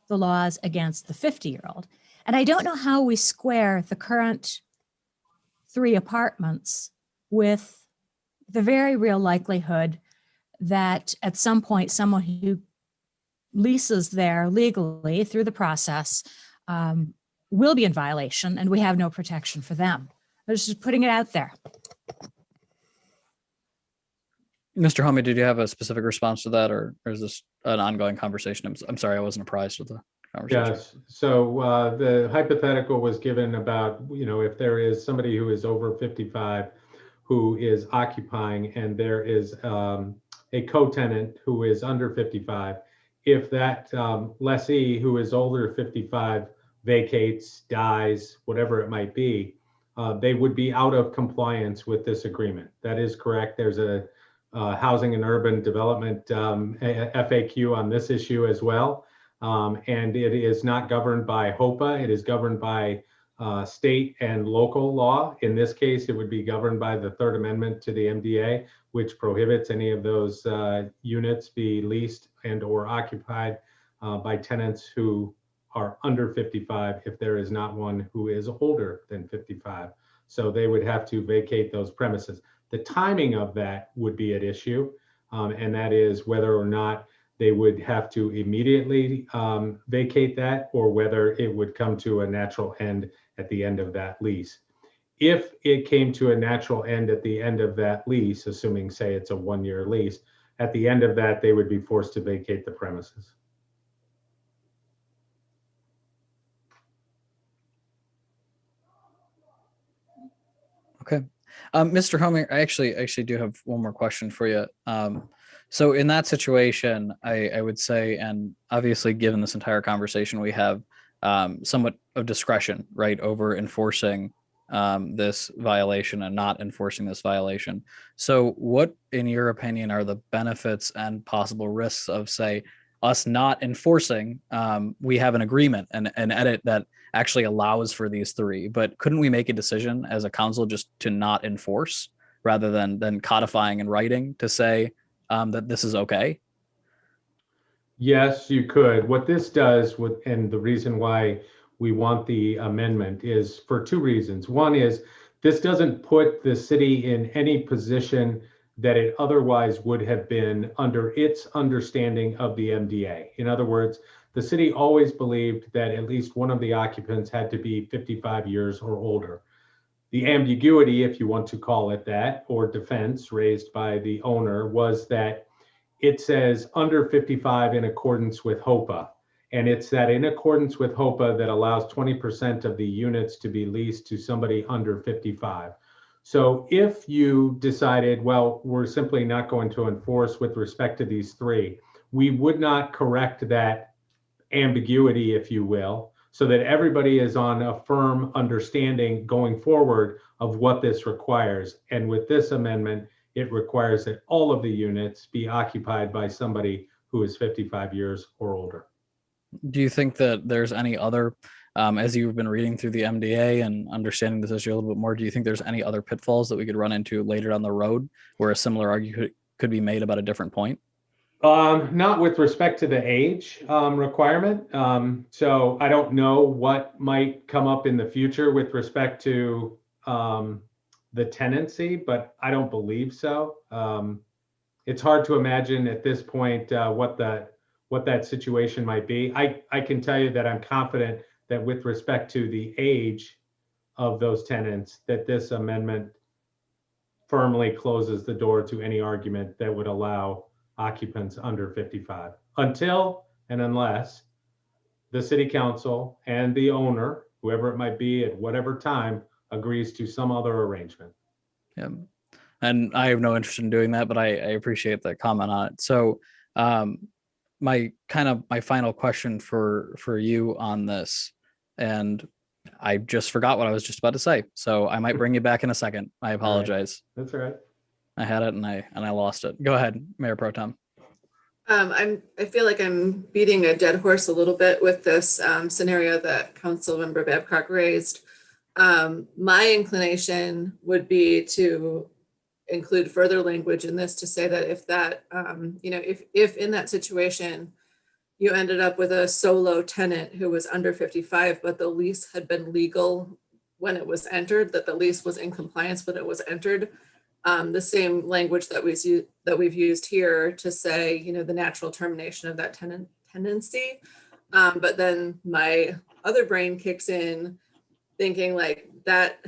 the laws against the 50-year-old. And I don't know how we square the current 3 apartments with the very real likelihood that at some point someone who leases there legally through the process will be in violation and we have no protection for them. I'm just putting it out there. Mr. Homey, did you have a specific response to that, or is this an ongoing conversation? I'm sorry, I wasn't apprised of the conversation. Yes. So the hypothetical was given about, if there is somebody who is over 55 who is occupying and there is a co-tenant who is under 55, if that lessee who is older 55 vacates, dies, whatever it might be, they would be out of compliance with this agreement. That is correct. There's a Housing and Urban Development FAQ on this issue as well. And it is not governed by HOPA. It is governed by state and local law. In this case, it would be governed by the Third Amendment to the MDA, which prohibits any of those units be leased and or occupied by tenants who are under 55 if there is not one who is older than 55. So they would have to vacate those premises. The timing of that would be at issue, and that is whether or not they would have to immediately vacate that or whether it would come to a natural end at the end of that lease. If it came to a natural end at the end of that lease, assuming say it's a 1-year lease, at the end of that, they would be forced to vacate the premises. Okay. Mr. Homer, I actually do have one more question for you. So in that situation, I would say, and obviously given this entire conversation, we have somewhat of discretion, right, over enforcing this violation and not enforcing this violation. So what, in your opinion, are the benefits and possible risks of, say, us not enforcing? We have an agreement and an edit that actually allows for these 3, but couldn't we make a decision as a council just to not enforce rather than codifying in writing to say that this is okay? Yes, you could. What this does, and the reason why we want the amendment is for two reasons. One is this doesn't put the city in any position that it otherwise would have been under its understanding of the MDA. In other words, the city always believed that at least one of the occupants had to be 55 years or older. The ambiguity, if you want to call it that, or defense raised by the owner was that it says under 55 in accordance with HOPA. And it's that in accordance with HOPA that allows 20% of the units to be leased to somebody under 55. So if you decided, well, we're simply not going to enforce with respect to these three, we would not correct that ambiguity, if you will, so that everybody is on a firm understanding going forward of what this requires. And with this amendment, it requires that all of the units be occupied by somebody who is 55 years or older. Do you think that there's any other, as you've been reading through the MDA and understanding this issue a little bit more, do you think there's any other pitfalls that we could run into later down the road where a similar argument could be made about a different point? Not with respect to the age requirement. So I don't know what might come up in the future with respect to the tenancy, but I don't believe so. It's hard to imagine at this point what that situation might be. I can tell you that I'm confident that with respect to the age of those tenants, that this amendment firmly closes the door to any argument that would allow occupants under 55 until and unless the city council and the owner, whoever it might be at whatever time, agrees to some other arrangement. Yeah. And I have no interest in doing that, but I appreciate that comment on it. So my final question for you on this, and I just forgot what I was just about to say. So I might bring you back in a second. I apologize. That's all right. I had it and I lost it. Go ahead, Mayor Pro Tem. I feel like I'm beating a dead horse a little bit with this scenario that Councilmember Babcock raised. My inclination would be to include further language in this to say that if that, if in that situation you ended up with a solo tenant who was under 55, but the lease had been legal when it was entered, that the lease was in compliance when it was entered. The same language that we've used here to say, the natural termination of that tenancy. But then my other brain kicks in thinking like that.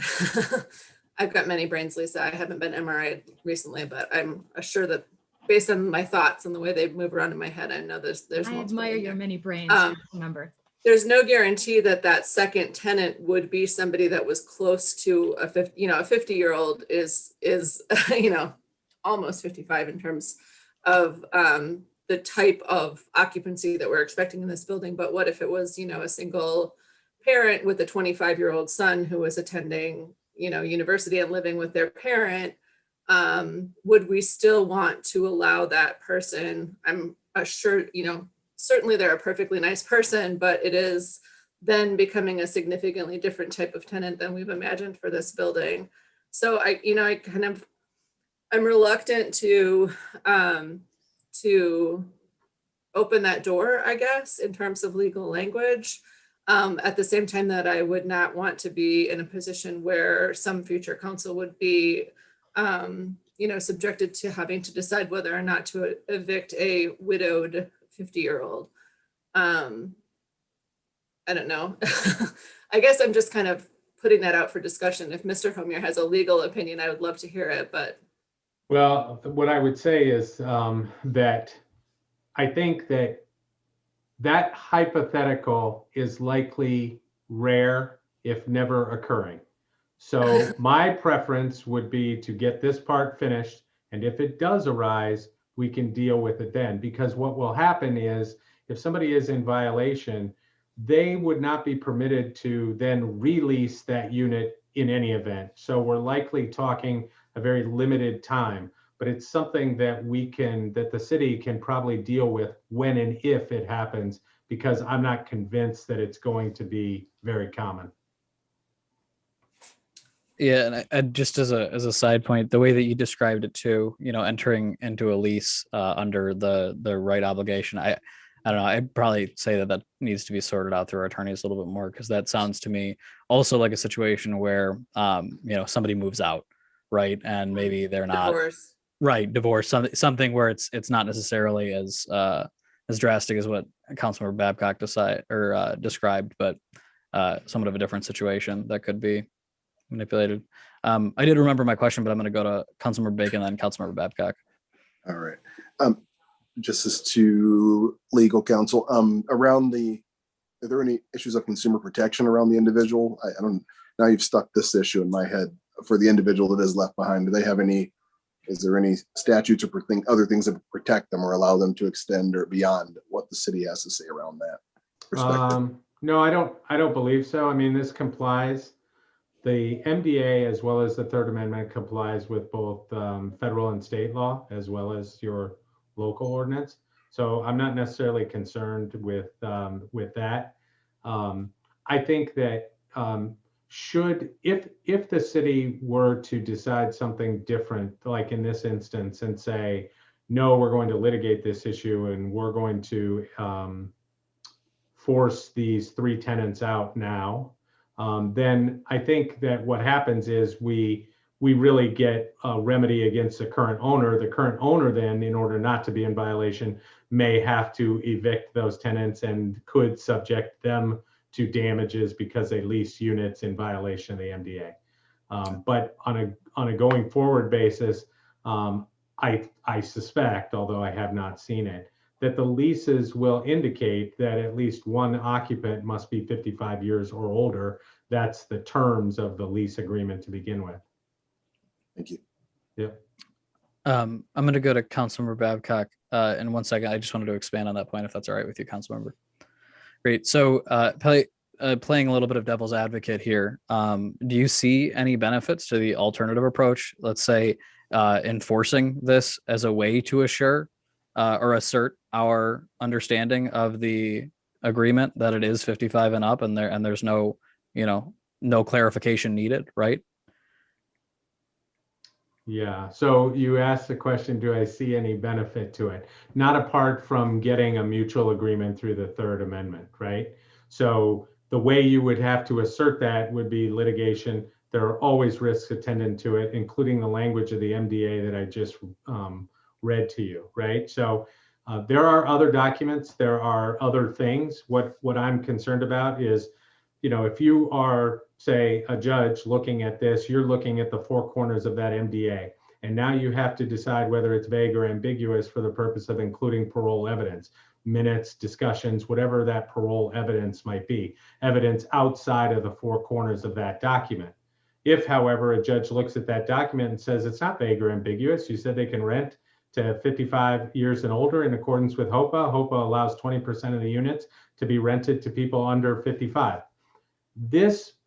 I've got many brains, Lisa. I haven't been MRI'd recently, but I'm sure that based on my thoughts and the way they move around in my head, I know there's I admire your many brains, remember. There's no guarantee that that second tenant would be somebody that was close to a 50-year-old is almost 55 in terms of the type of occupancy that we're expecting in this building. But what if it was, a single parent with a 25-year-old son who was attending, university and living with their parent? Would we still want to allow that person? I'm sure, certainly they're a perfectly nice person, but it is then becoming a significantly different type of tenant than we've imagined for this building. So I'm reluctant to open that door, I guess, in terms of legal language. At the same time that I would not want to be in a position where some future council would be, subjected to having to decide whether or not to evict a widowed 50-year-old. I don't know. I guess I'm just kind of putting that out for discussion. If Mr. Homier has a legal opinion, I would love to hear it, but. Well, what I would say is that I think that hypothetical is likely rare, if never occurring. So my preference would be to get this part finished. And if it does arise, we can deal with it then, because what will happen is if somebody is in violation, they would not be permitted to then release that unit in any event. So we're likely talking a very limited time, but it's something that that the city can probably deal with when and if it happens, because I'm not convinced that it's going to be very common. Yeah, and just as a side point, the way that you described it too, entering into a lease under the right obligation, I I don't know. I'd probably say that that needs to be sorted out through our attorneys a little bit more, because that sounds to me also like a situation where, somebody moves out, right? And maybe they're not Divorce. right. Divorce, something where it's not necessarily as drastic as what Councilmember Babcock described, but somewhat of a different situation that could be manipulated. I did remember my question, but I'm going to go to Councilmember Bacon and then Councilmember Babcock. All right. Just as to legal counsel, are there any issues of consumer protection around the individual? I don't, now you've stuck this issue in my head for the individual that is left behind. Do they have is there any statutes or other things that protect them or allow them to extend or beyond what the city has to say around that perspective? No, I don't believe so. I mean, this complies. The MDA, as well as the Third Amendment, complies with both federal and state law, as well as your local ordinance. So I'm not necessarily concerned with that. I think that if the city were to decide something different, like in this instance, and say, no, we're going to litigate this issue and we're going to force these 3 tenants out now, then I think that what happens is we really get a remedy against the current owner. The current owner then, in order not to be in violation, may have to evict those tenants and could subject them to damages because they lease units in violation of the MDA. But on a going forward basis, I suspect, although I have not seen it, that the leases will indicate that at least one occupant must be 55 years or older. That's the terms of the lease agreement to begin with. Thank you. Yep. I'm going to go to Councilmember Babcock in 1 second. I just wanted to expand on that point, if that's all right with you, Councilmember. Great. So playing a little bit of devil's advocate here, do you see any benefits to the alternative approach? Let's say enforcing this as a way to assure or assert our understanding of the agreement that it is 55 and up, and there's no clarification needed, right? Yeah, so you asked the question, do I see any benefit to it? Not apart from getting a mutual agreement through the Third Amendment, right? So the way you would have to assert that would be litigation. There are always risks attendant to it, including the language of the MDA that I just read to you, right? So there are other documents, there are other things. What I'm concerned about is, if you are, say, a judge looking at this, you're looking at the 4 corners of that MDA, and now you have to decide whether it's vague or ambiguous for the purpose of including parole evidence, minutes, discussions, whatever that parole evidence might be, evidence outside of the 4 corners of that document. If, however, a judge looks at that document and says it's not vague or ambiguous, you said they can rent to 55 years and older in accordance with HOPA. HOPA allows 20% of the units to be rented to people under 55.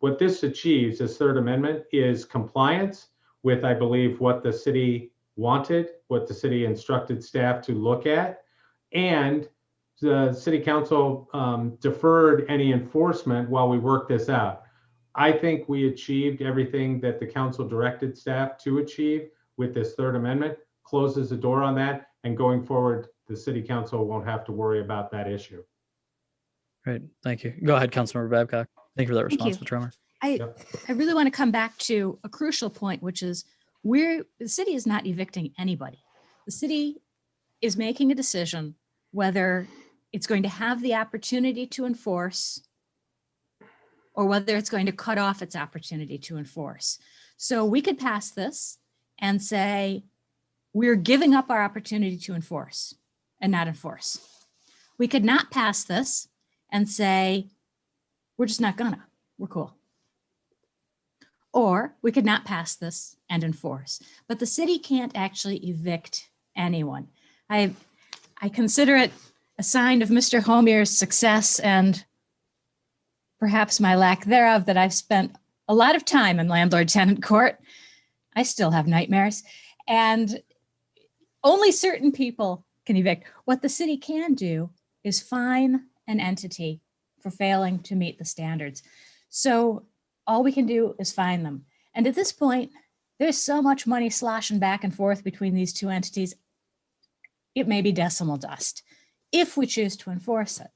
What this achieves, this Third Amendment, is compliance with, I believe, what the city wanted, what the city instructed staff to look at, and the city council deferred any enforcement while we work this out. I think we achieved everything that the council directed staff to achieve with this Third Amendment, closes the door on that, and going forward, the city council won't have to worry about that issue. Great, thank you. Go ahead, Councilmember Babcock. Thank you for that response, Mr. Tremor. I really want to come back to a crucial point, which is the city is not evicting anybody. The city is making a decision whether it's going to have the opportunity to enforce or whether it's going to cut off its opportunity to enforce. So we could pass this and say, we're giving up our opportunity to enforce and not enforce. We could not pass this and say, we're just not gonna, we're cool. Or we could not pass this and enforce, but the city can't actually evict anyone. I consider it a sign of Mr. Homier's success and perhaps my lack thereof that I've spent a lot of time in landlord-tenant court. I still have nightmares, and only certain people can evict. What the city can do is fine an entity for failing to meet the standards. So all we can do is fine them. And at this point, there's so much money sloshing back and forth between these two entities. It may be decimal dust. if we choose to enforce it.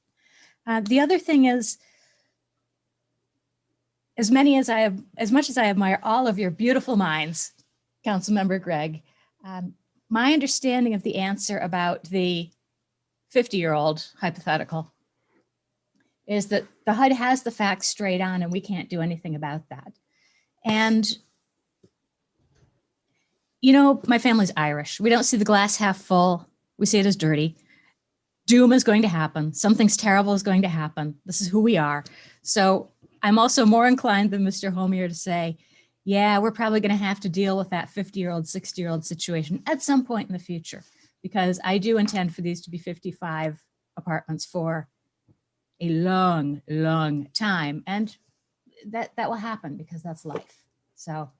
The other thing is, as much as I admire all of your beautiful minds, Councilmember Gregg, my understanding of the answer about the 50-year-old hypothetical is that the HUD has the facts straight on and we can't do anything about that. And, you know, my family's Irish. We don't see the glass half full. We see it as dirty. Doom is going to happen. Something's terrible is going to happen. This is who we are. So I'm also more inclined than Mr. Homier to say, yeah, we're probably going to have to deal with that 50-year-old, 60-year-old situation at some point in the future, because I do intend for these to be 55 apartments for a long, long time. And that will happen because that's life. So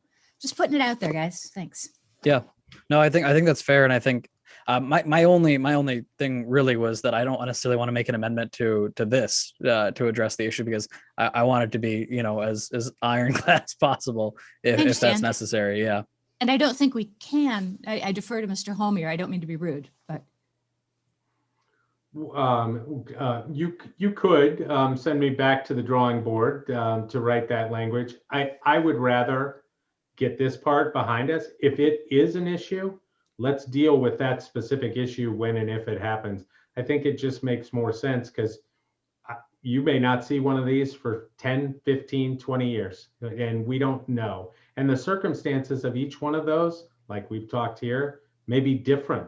just putting it out there, guys. Thanks. Yeah, no, I think that's fair. And I think my only thing really was that I don't necessarily want to make an amendment to this to address the issue, because I want it to be, you know, as ironclad as possible if that's necessary. Yeah. And I don't think we can. I defer to Mr. Homier. I don't mean to be rude, but you could send me back to the drawing board to write that language. I would rather get this part behind us. If it is an issue, let's deal with that specific issue when and if it happens. I think it just makes more sense, because you may not see one of these for 10, 15, 20 years, and we don't know. And the circumstances of each one of those, like we've talked here, may be different.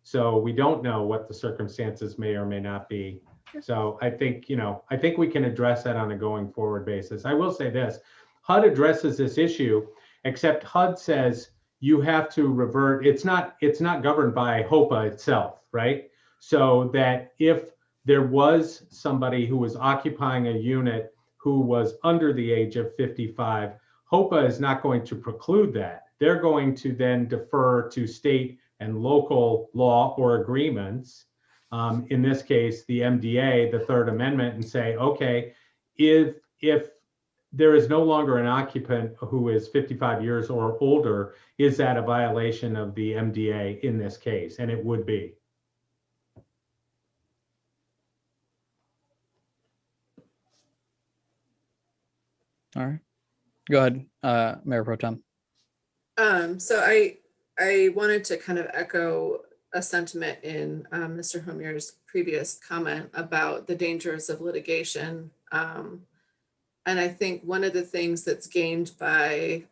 So we don't know what the circumstances may or may not be. So I think, you know, I think we can address that on a going forward basis. I will say this, HUD addresses this issue, except HUD says you have to revert. It's not governed by HOPA itself, right? So that if there was somebody who was occupying a unit who was under the age of 55, HOPA is not going to preclude that. They're going to then defer to state and local law or agreements, in this case, the MDA, the Third Amendment, and say, okay, if there is no longer an occupant who is 55 years or older, is that a violation of the MDA in this case? And it would be. All right, go ahead, Mayor Pro Tem. So I wanted to kind of echo a sentiment in Mr. Homier's previous comment about the dangers of litigation. And I think one of the things that's gained by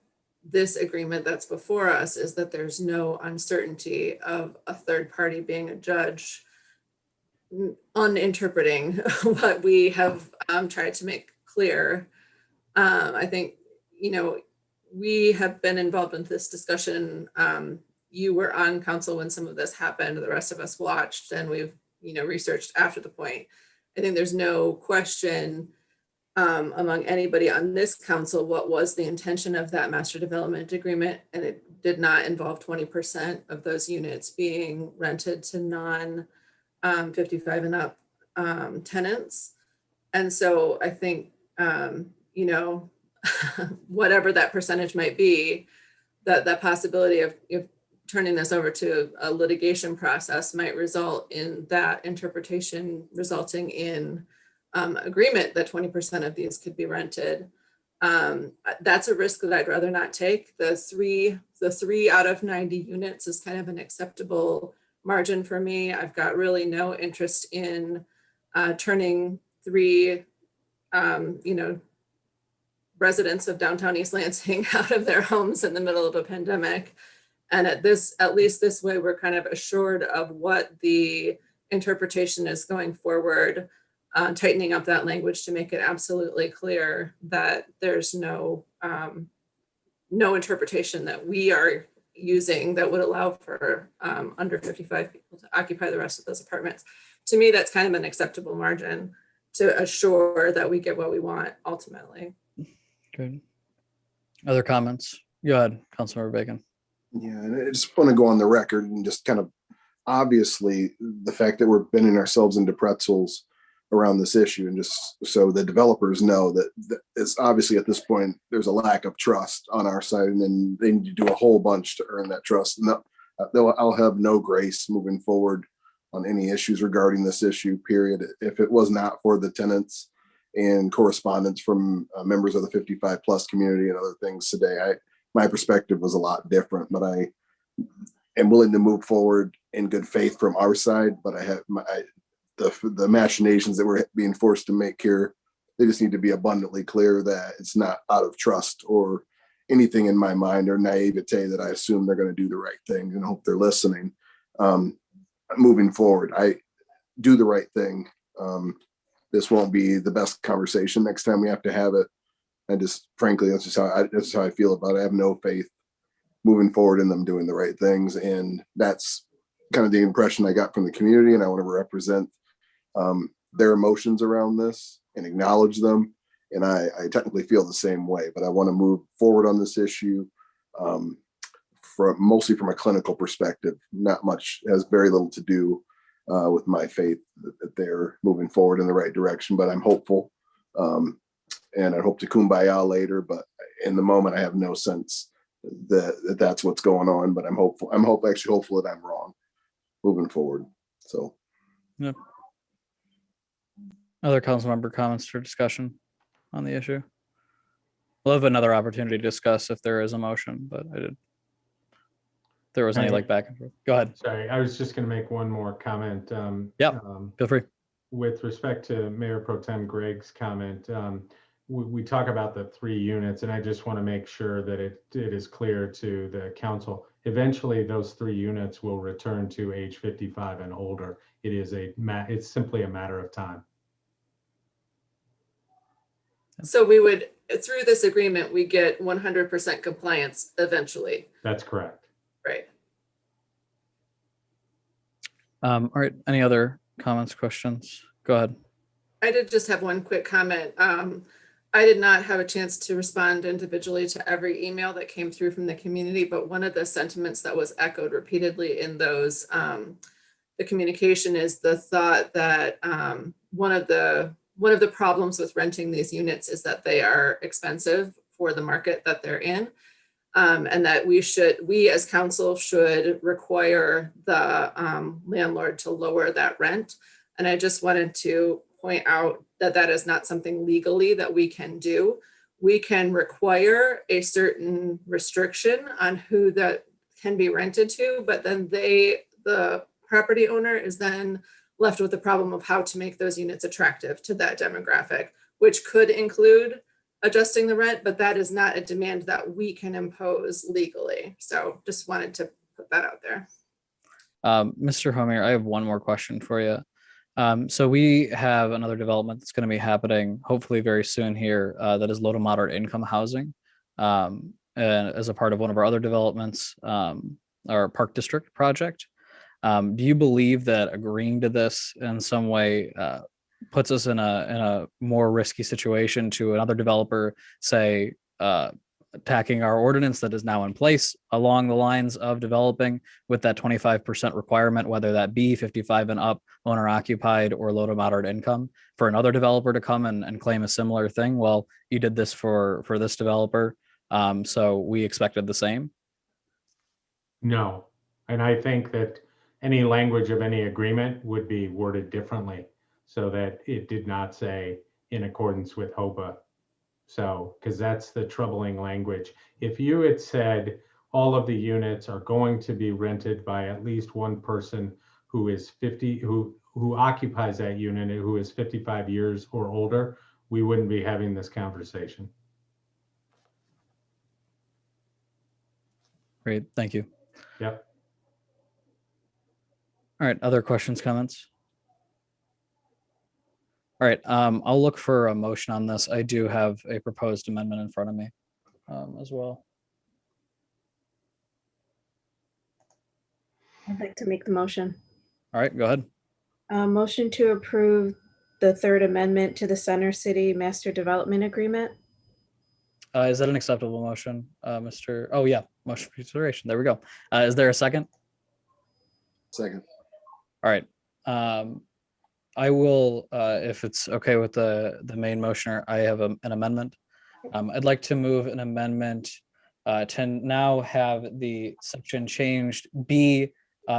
this agreement that's before us is that there's no uncertainty of a third party being a judge uninterpreting what we have tried to make clear. I think, you know, we have been involved in this discussion. You were on council when some of this happened. The rest of us watched, and we've, you know, researched after the point. I think there's no question among anybody on this council what was the intention of that master development agreement, and it did not involve 20% of those units being rented to non 55 and up tenants. And so I think, you know, whatever that percentage might be, that possibility of turning this over to a litigation process might result in that interpretation resulting in agreement that 20% of these could be rented. That's a risk that I'd rather not take. The three out of 90 units is kind of an acceptable margin for me. I've got really no interest in turning three, you know, residents of downtown East Lansing out of their homes in the middle of a pandemic. And at least this way, we're kind of assured of what the interpretation is going forward, tightening up that language to make it absolutely clear that there's no interpretation that we are using that would allow for under 55 people to occupy the rest of those apartments. To me, that's kind of an acceptable margin to assure that we get what we want ultimately. Good. Other comments? Go ahead, Councilmember Bacon. Yeah, and I just want to go on the record and just kind of, obviously, the fact that we're bending ourselves into pretzels around this issue, and just so the developers know that it's obviously at this point there's a lack of trust on our side, and then they need to do a whole bunch to earn that trust. And I'll have no grace moving forward on any issues regarding this issue, period. If it was not for the tenants and correspondence from members of the 55 plus community and other things today, my perspective was a lot different, but I am willing to move forward in good faith from our side. But I have the machinations that we're being forced to make here, they just need to be abundantly clear that it's not out of trust or anything in my mind or naivete that I assume they're going to do the right thing and hope they're listening. Moving forward, I do the right thing. This won't be the best conversation next time we have to have it. And just frankly, that's just how I feel about it. I have no faith moving forward in them doing the right things. And that's kind of the impression I got from the community. And I want to represent their emotions around this and acknowledge them. And I technically feel the same way, but I want to move forward on this issue mostly from a clinical perspective. Not much, has very little to do with my faith that they're moving forward in the right direction, but I'm hopeful. And I hope to kumbaya later, but in the moment I have no sense that that's what's going on, but I'm hopeful. I'm actually hopeful that I'm wrong moving forward. So. Yeah. Other council member comments for discussion on the issue? We'll have another opportunity to discuss if there is a motion, but if there was any back and forth. Go ahead. Sorry, I was just going to make one more comment. Yeah, feel free. With respect to Mayor Pro Tem Gregg's comment, we talk about the 3 units, and I just want to make sure that it is clear to the council. Eventually, those 3 units will return to age 55 and older. It's simply a matter of time. So we would, through this agreement, we get 100% compliance eventually. That's correct. Right. All right. Any other comments, questions? Go ahead. I did just have one quick comment. I did not have a chance to respond individually to every email that came through from the community, but one of the sentiments that was echoed repeatedly in those, the communication is the thought that one of the problems with renting these units is that they are expensive for the market that they're in. And that we as council should require the landlord to lower that rent. And I just wanted to point out that that is not something legally that we can do. We can require a certain restriction on who that can be rented to, but then the property owner is then left with the problem of how to make those units attractive to that demographic, which could include adjusting the rent, but that is not a demand that we can impose legally. So just wanted to put that out there. Mr. Homer, I have one more question for you. So we have another development that's going to be happening hopefully very soon here that is low to moderate income housing. And as a part of one of our other developments, our Park District project. Do you believe that agreeing to this in some way puts us in a more risky situation to another developer, say, attacking our ordinance that is now in place along the lines of developing with that 25% requirement, whether that be 55 and up, owner occupied, or low to moderate income, for another developer to come and claim a similar thing? Well, you did this for this developer, so we expected the same. No, and I think that any language of any agreement would be worded differently so that it did not say in accordance with HOBA. So, because that's the troubling language. If you had said all of the units are going to be rented by at least one person who is 50, who occupies that unit, who is 55 years or older, we wouldn't be having this conversation. Great, thank you. Yep. All right, other questions, comments? All right, I'll look for a motion on this. I do have a proposed amendment in front of me as well. I'd like to make the motion. All right, go ahead. Motion to approve the 3rd amendment to the Center City Master Development Agreement. Is that an acceptable motion, Mr.? Oh yeah, motion for consideration. There we go. Is there a second? Second. All right. I will, if it's okay with the main motioner, I have an amendment. I'd like to move an amendment to now have the section changed, be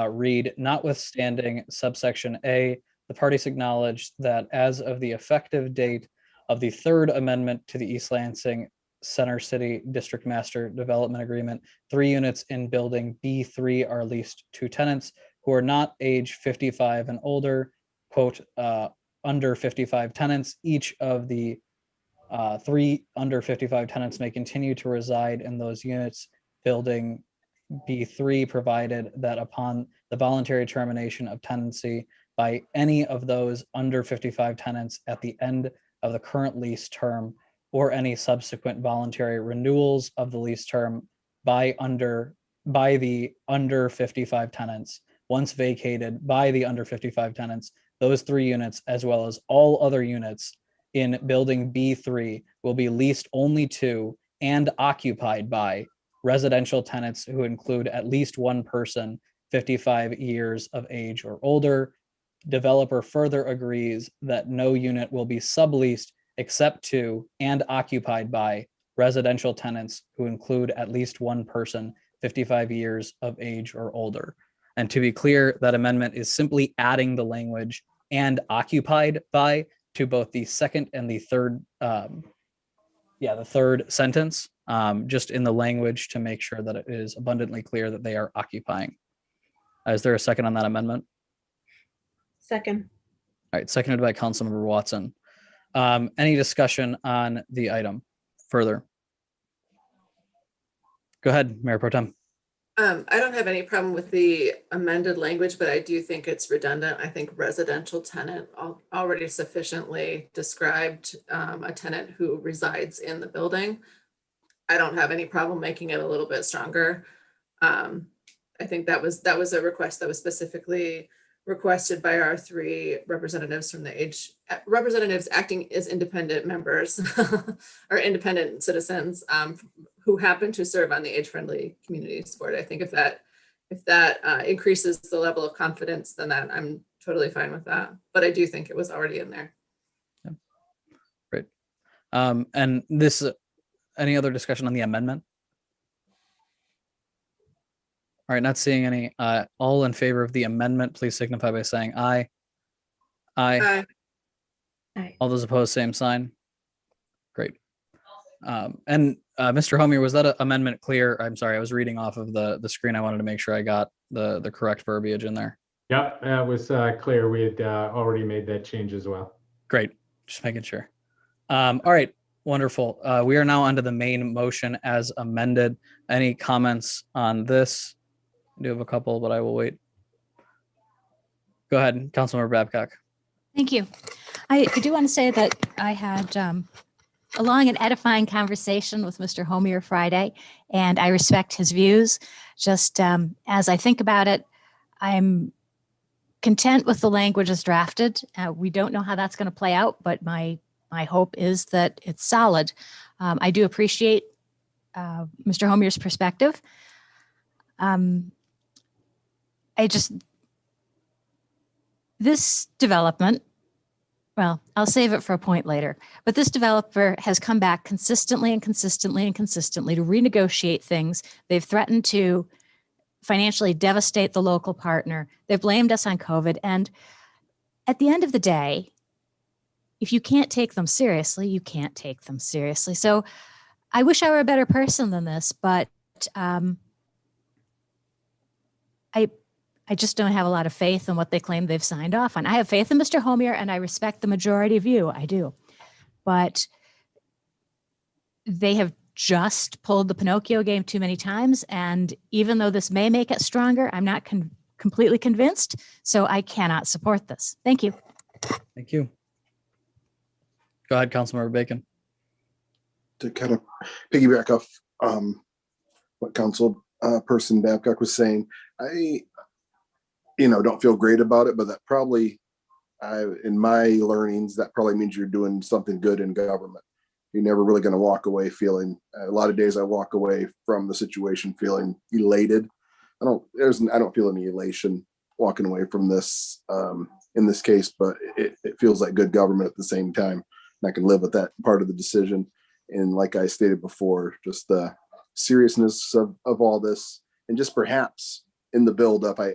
read, notwithstanding subsection A, the parties acknowledge that as of the effective date of the third amendment to the East Lansing Center City District Master Development Agreement, 3 units in building B3 are leased to tenants who are not age 55 and older, quote, under 55 tenants. Each of the 3 under 55 tenants may continue to reside in those units, building B3, provided that upon the voluntary termination of tenancy by any of those under 55 tenants at the end of the current lease term, or any subsequent voluntary renewals of the lease term by the under 55 tenants, once vacated by the under 55 tenants, those 3 units, as well as all other units in building B3, will be leased only to and occupied by residential tenants who include at least 1 person 55 years of age or older. Developer further agrees that no unit will be subleased except to and occupied by residential tenants who include at least 1 person 55 years of age or older. And to be clear, that amendment is simply adding the language "and occupied by" to both the second and the third, the third sentence, just in the language to make sure that it is abundantly clear that they are occupying. Is there a second on that amendment? Second. All right, seconded by Councilmember Watson. Any discussion on the item further? Go ahead, Mayor Pro Tem. I don't have any problem with the amended language, but I do think it's redundant. I think residential tenant already sufficiently described a tenant who resides in the building. I don't have any problem making it a little bit stronger. I think that was a request that was specifically requested by our 3 representatives from the representatives acting as independent members or independent citizens who happen to serve on the age-friendly communities board. I think if that increases the level of confidence, then I'm totally fine with that. But I do think it was already in there. Yeah. Great. And this, any other discussion on the amendment? All right, not seeing any. All in favor of the amendment, please signify by saying aye. Aye. Aye. All those opposed, same sign. Great. And Mr. Homier, was that amendment clear? I'm sorry, I was reading off of the screen. I wanted to make sure I got the correct verbiage in there. Yep, that was clear. We had already made that change as well. Great, just making sure. All right, wonderful. We are now onto the main motion as amended. Any comments on this? I do have a couple, but I will wait. Go ahead, Councilmember Babcock. Thank you. I do want to say that I had a long and edifying conversation with Mr. Homier Friday, and I respect his views. Just as I think about it, I'm content with the language as drafted. We don't know how that's going to play out, but my hope is that it's solid. I do appreciate Mr. Homier's perspective. This development, well, I'll save it for a point later, but this developer has come back consistently and consistently and consistently to renegotiate things. They've threatened to financially devastate the local partner. They've blamed us on COVID. And at the end of the day, if you can't take them seriously, you can't take them seriously. So I wish I were a better person than this, but I just don't have a lot of faith in what they claim they've signed off on. I have faith in Mr. Homier, and I respect the majority of you. I do. But they have just pulled the Pinocchio game too many times. And even though this may make it stronger, I'm not completely convinced. So I cannot support this. Thank you. Thank you. Go ahead, Councilmember Bacon. To kind of piggyback off what Council Person Babcock was saying, I don't feel great about it, but that probably, in my learnings, that probably means you're doing something good in government. You're never really going to walk away feeling, a lot of days I walk away from the situation feeling elated. I don't feel any elation walking away from this in this case, but it feels like good government at the same time. And I can live with that part of the decision. And like I stated before, just the seriousness of all this, and just perhaps in the buildup, I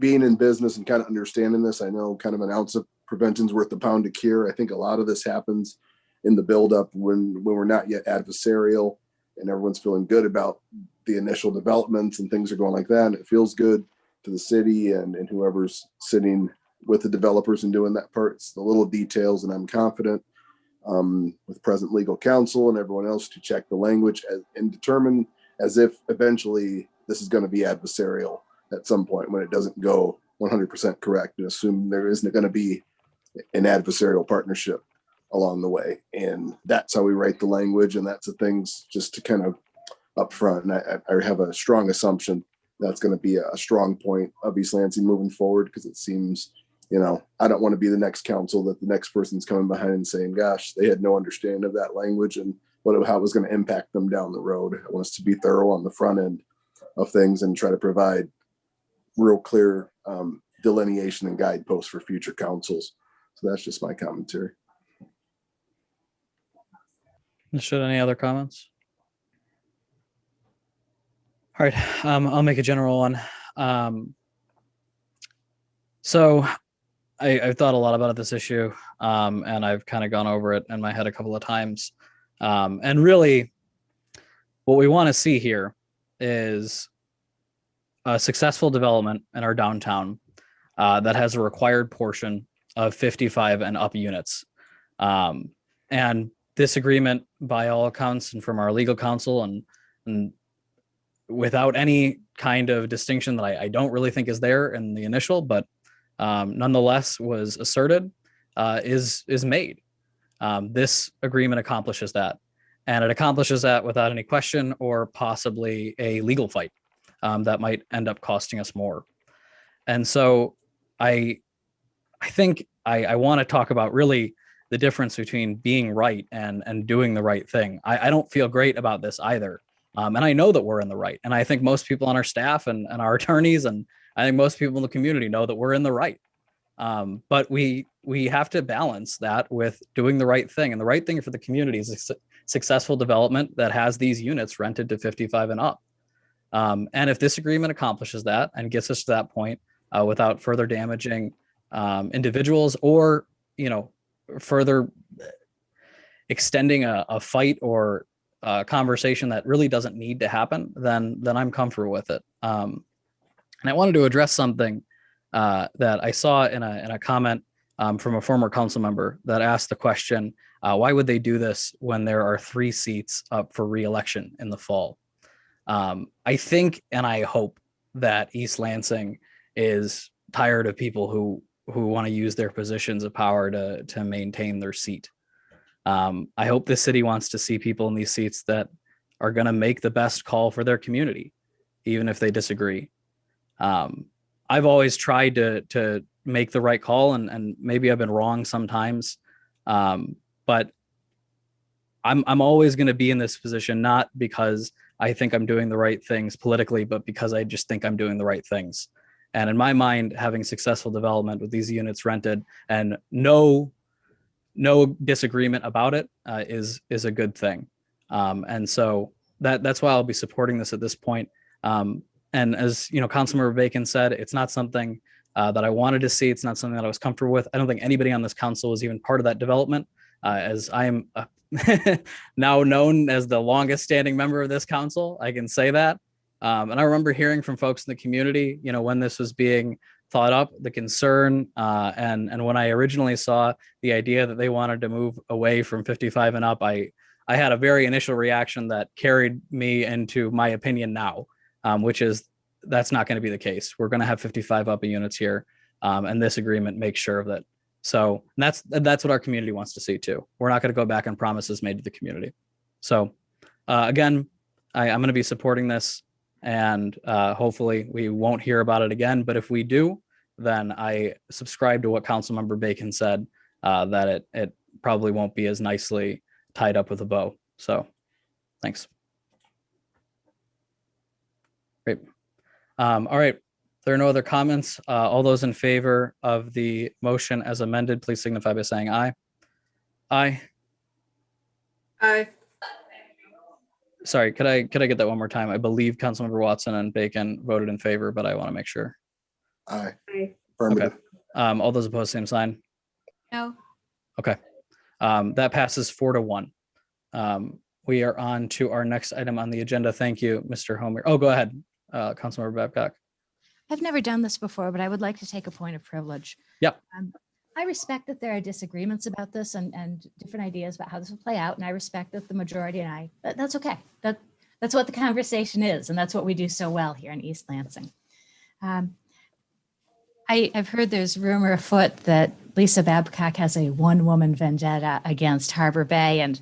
being in business and kind of understanding this, I know kind of an ounce of prevention's worth a pound of cure. I think a lot of this happens in the buildup when we're not yet adversarial and everyone's feeling good about the initial developments and things are going like that. And it feels good to the city and whoever's sitting with the developers and doing that part. It's the little details, and I'm confident with present legal counsel and everyone else to check the language and determine as if eventually this is going to be adversarial at some point when it doesn't go 100% correct, and assume there isn't going to be an adversarial partnership along the way. And that's how we write the language, and that's the things just to kind of up front. And I have a strong assumption that's going to be a strong point of East Lansing moving forward, because it seems, I don't want to be the next council that the next person's coming behind and saying, gosh, they had no understanding of that language and how it was going to impact them down the road. I want us to be thorough on the front end of things and try to provide real clear delineation and guideposts for future councils. So that's just my commentary. Should any other comments? All right, I'll make a general one. So I've thought a lot about this issue, and I've kind of gone over it in my head a couple of times. And really, what we want to see here is a successful development in our downtown that has a required portion of 55 and up units. And this agreement, by all accounts, and from our legal counsel, and without any kind of distinction that I don't really think is there in the initial, but nonetheless was asserted, is made. This agreement accomplishes that, and it accomplishes that without any question or possibly a legal fight that might end up costing us more. And so I think I want to talk about really the difference between being right and doing the right thing. I don't feel great about this either. And I know that we're in the right. And I think most people on our staff and our attorneys, and I think most people in the community know that we're in the right. But we have to balance that with doing the right thing. And the right thing for the community is a successful development that has these units rented to 55 and up. And if this agreement accomplishes that and gets us to that point without further damaging individuals or, further extending a fight or a conversation that really doesn't need to happen, then I'm comfortable with it. And I wanted to address something that I saw in a comment from a former council member that asked the question, why would they do this when there are 3 seats up for re-election in the fall? I think, and I hope, that East Lansing is tired of people who want to use their positions of power to maintain their seat. I hope the city wants to see people in these seats that are going to make the best call for their community, even if they disagree. I've always tried to make the right call, and maybe I've been wrong sometimes. But I'm always going to be in this position, not because I think I'm doing the right things politically, but because I just think I'm doing the right things. And in my mind, having successful development with these units rented and no disagreement about it is a good thing. And so that's why I'll be supporting this at this point. And as Councilmember Vacant said, it's not something that I wanted to see. It's not something that I was comfortable with. I don't think anybody on this council was even part of that development, as I am now known as the longest standing member of this council. I can say that. And I remember hearing from folks in the community, when this was being thought up, the concern, and when I originally saw the idea that they wanted to move away from 55 and up, I had a very initial reaction that carried me into my opinion now, which is that's not going to be the case. We're going to have 55 up units here, and this agreement makes sure of that. So that's what our community wants to see too. We're not going to go back on promises made to the community. So again, I'm going to be supporting this, and hopefully we won't hear about it again. But if we do, then I subscribe to what Councilmember Bacon said, that it probably won't be as nicely tied up with a bow. So thanks. Great. All right. If there are no other comments, all those in favor of the motion as amended, please signify by saying aye. Aye. Aye. Sorry, could I get that one more time? I believe Councilmember Watson and Bacon voted in favor, but I want to make sure. Aye. Aye. Affirmative. All those opposed, same sign. No. Okay. That passes 4-1. We are on to our next item on the agenda. Thank you, Mr. Homer. Oh, go ahead, Councilmember Babcock. I've never done this before, but I would like to take a point of privilege. Yep. I respect that there are disagreements about this and different ideas about how this will play out. And I respect that the majority and that's okay. That's what the conversation is. And that's what we do so well here in East Lansing. I've heard there's rumor afoot that Lisa Babcock has a one-woman vendetta against Harbor Bay. And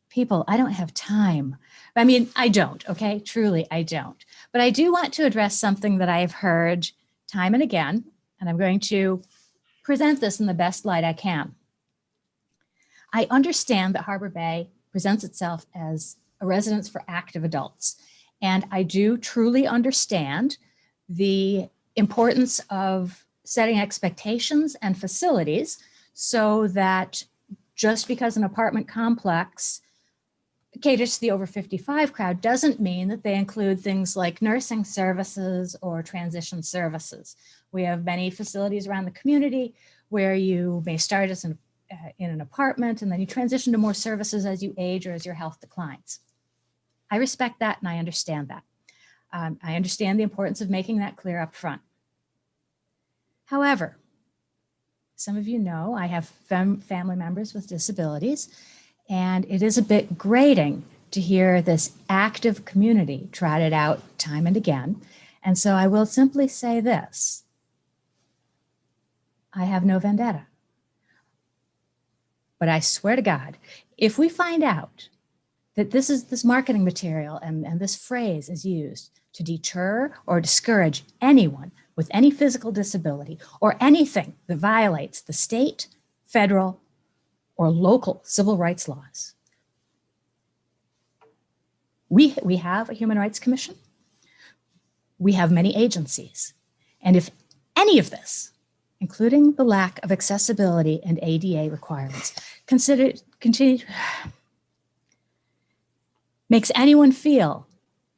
people, I don't have time. I mean, I don't, okay? Truly, I don't. But I do want to address something that I've heard time and again, and I'm going to present this in the best light I can. I understand that Harbor Bay presents itself as a residence for active adults, and I do truly understand the importance of setting expectations and facilities so that just because an apartment complex caters to the over 55 crowd doesn't mean that they include things like nursing services or transition services. We have many facilities around the community where you may start as in an apartment and then you transition to more services as you age or as your health declines. I respect that and I understand that. I understand the importance of making that clear up front. However, some of you know I have family members with disabilities, and it is a bit grating to hear this active community trotted out time and again. And so I will simply say this. I have no vendetta. But I swear to God, if we find out that this marketing material and this phrase is used to deter or discourage anyone with any physical disability or anything that violates the state, federal, or local civil rights laws. We have a Human Rights Commission. We have many agencies. And if any of this, including the lack of accessibility and ADA requirements, makes anyone feel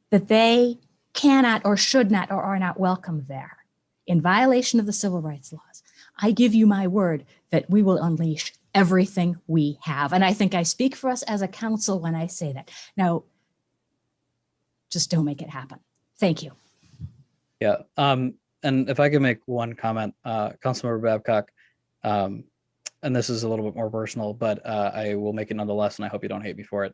that they cannot or should not or are not welcome there in violation of the civil rights laws, I give you my word that we will unleash everything we have. And I think I speak for us as a council when I say that. Now, just don't make it happen. Thank you. Yeah. And if I could make one comment, Councilmember Babcock, and this is a little bit more personal, but I will make it nonetheless, and I hope you don't hate me for it.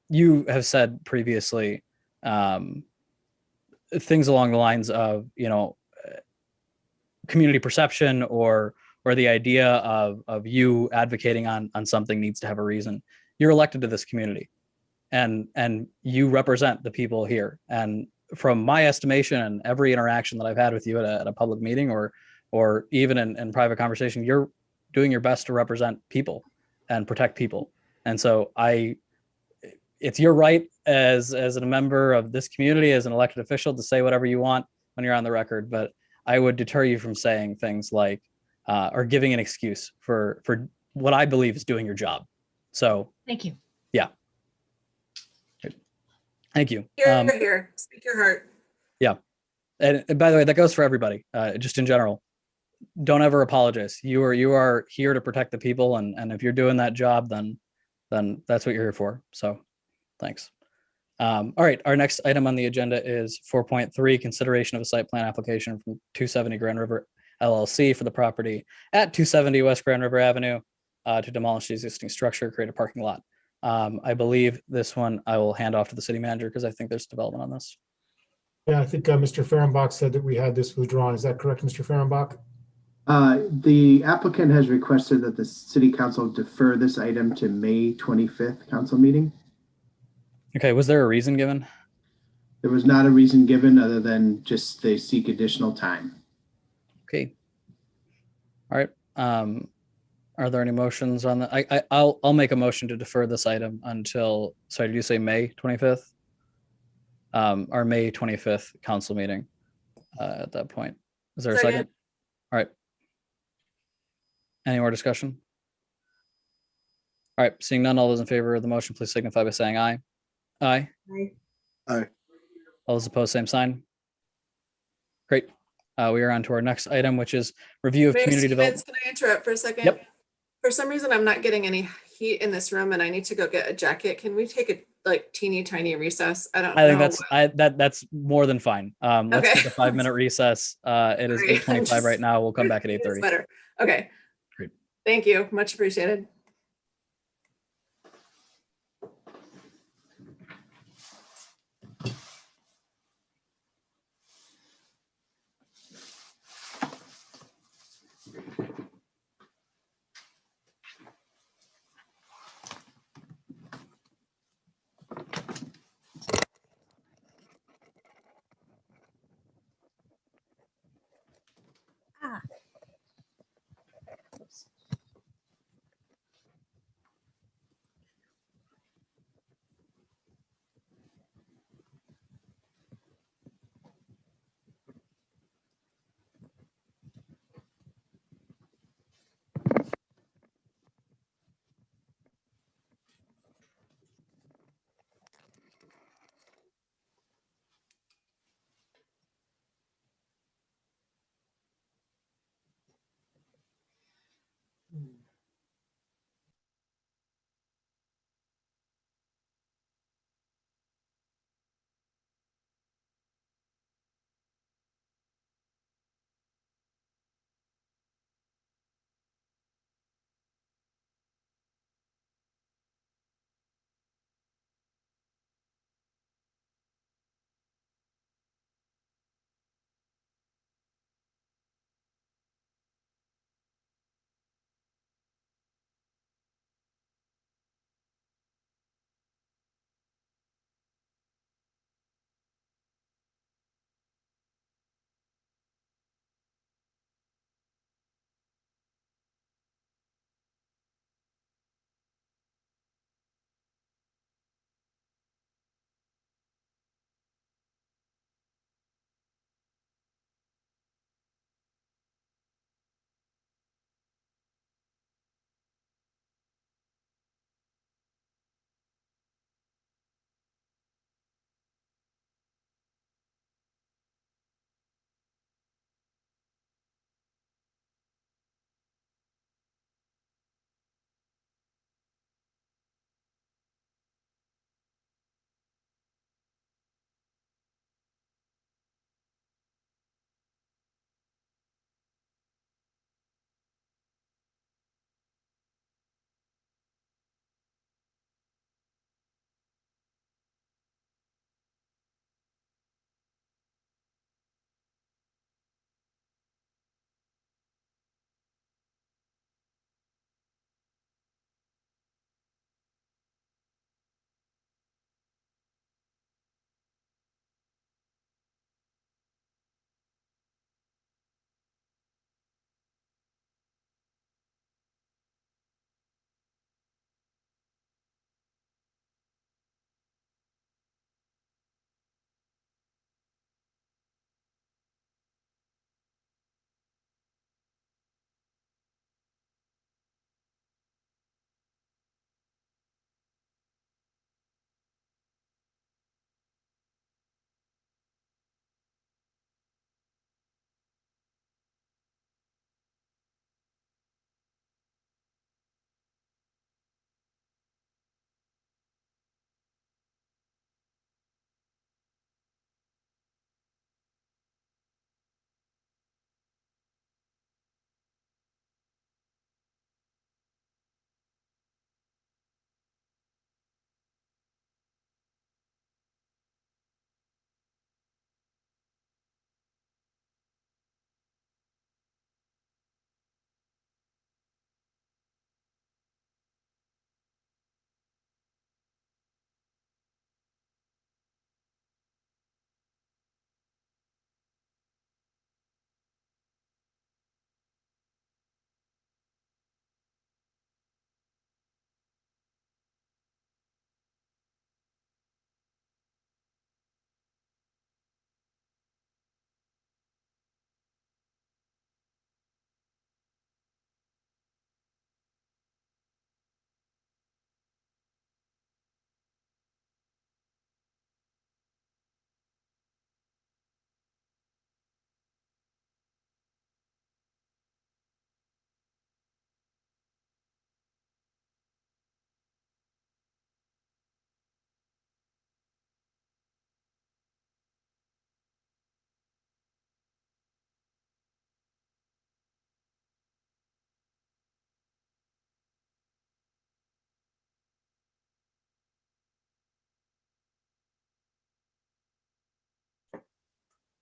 You have said previously things along the lines of, community perception or the idea of you advocating on something needs to have a reason. You're elected to this community, and you represent the people here. And from my estimation and every interaction that I've had with you at a public meeting or even in private conversation, you're doing your best to represent people and protect people. And so it's your right as a member of this community, as an elected official, to say whatever you want when you're on the record. But I would deter you from saying things like, or giving an excuse for what I believe is doing your job. So thank you. Yeah. Thank you. Here, speak your heart. Yeah. And by the way, that goes for everybody, just in general. Don't ever apologize. You are here to protect the people. And if you're doing that job, then that's what you're here for. So thanks. All right. Our next item on the agenda is 4.3, consideration of a site plan application from 270 Grand River LLC for the property at 270 West Grand River Avenue to demolish the existing structure, create a parking lot. I believe this one I will hand off to the city manager because I think there's development on this. Yeah, I think Mr. Fehrenbach said that we had this withdrawn. Is that correct, Mr. Fehrenbach? The applicant has requested that the city council defer this item to May 25th council meeting. Okay, was there a reason given? There was not a reason given other than just they seek additional time. Okay. All right. Are there any motions on that? I'll make a motion to defer this item until, sorry, did you say May 25th? Our May 25th council meeting at that point. Is there a second? All right. Any more discussion? All right, seeing none, all those in favor of the motion, please signify by saying aye. Aye. Aye. All those opposed, same sign. Great. We are on to our next item, which is review of Mayor community Stevens, development. can I interrupt for a second? Yep. For some reason, I'm not getting any heat in this room and I need to go get a jacket. Can we take a like teeny tiny recess? I don't I think know. that's more than fine. Let's Okay. take a 5-minute recess. It is Sorry, 8:25 right now. We'll come back at It's 8:30. better. Okay. Great. Thank you. Much appreciated.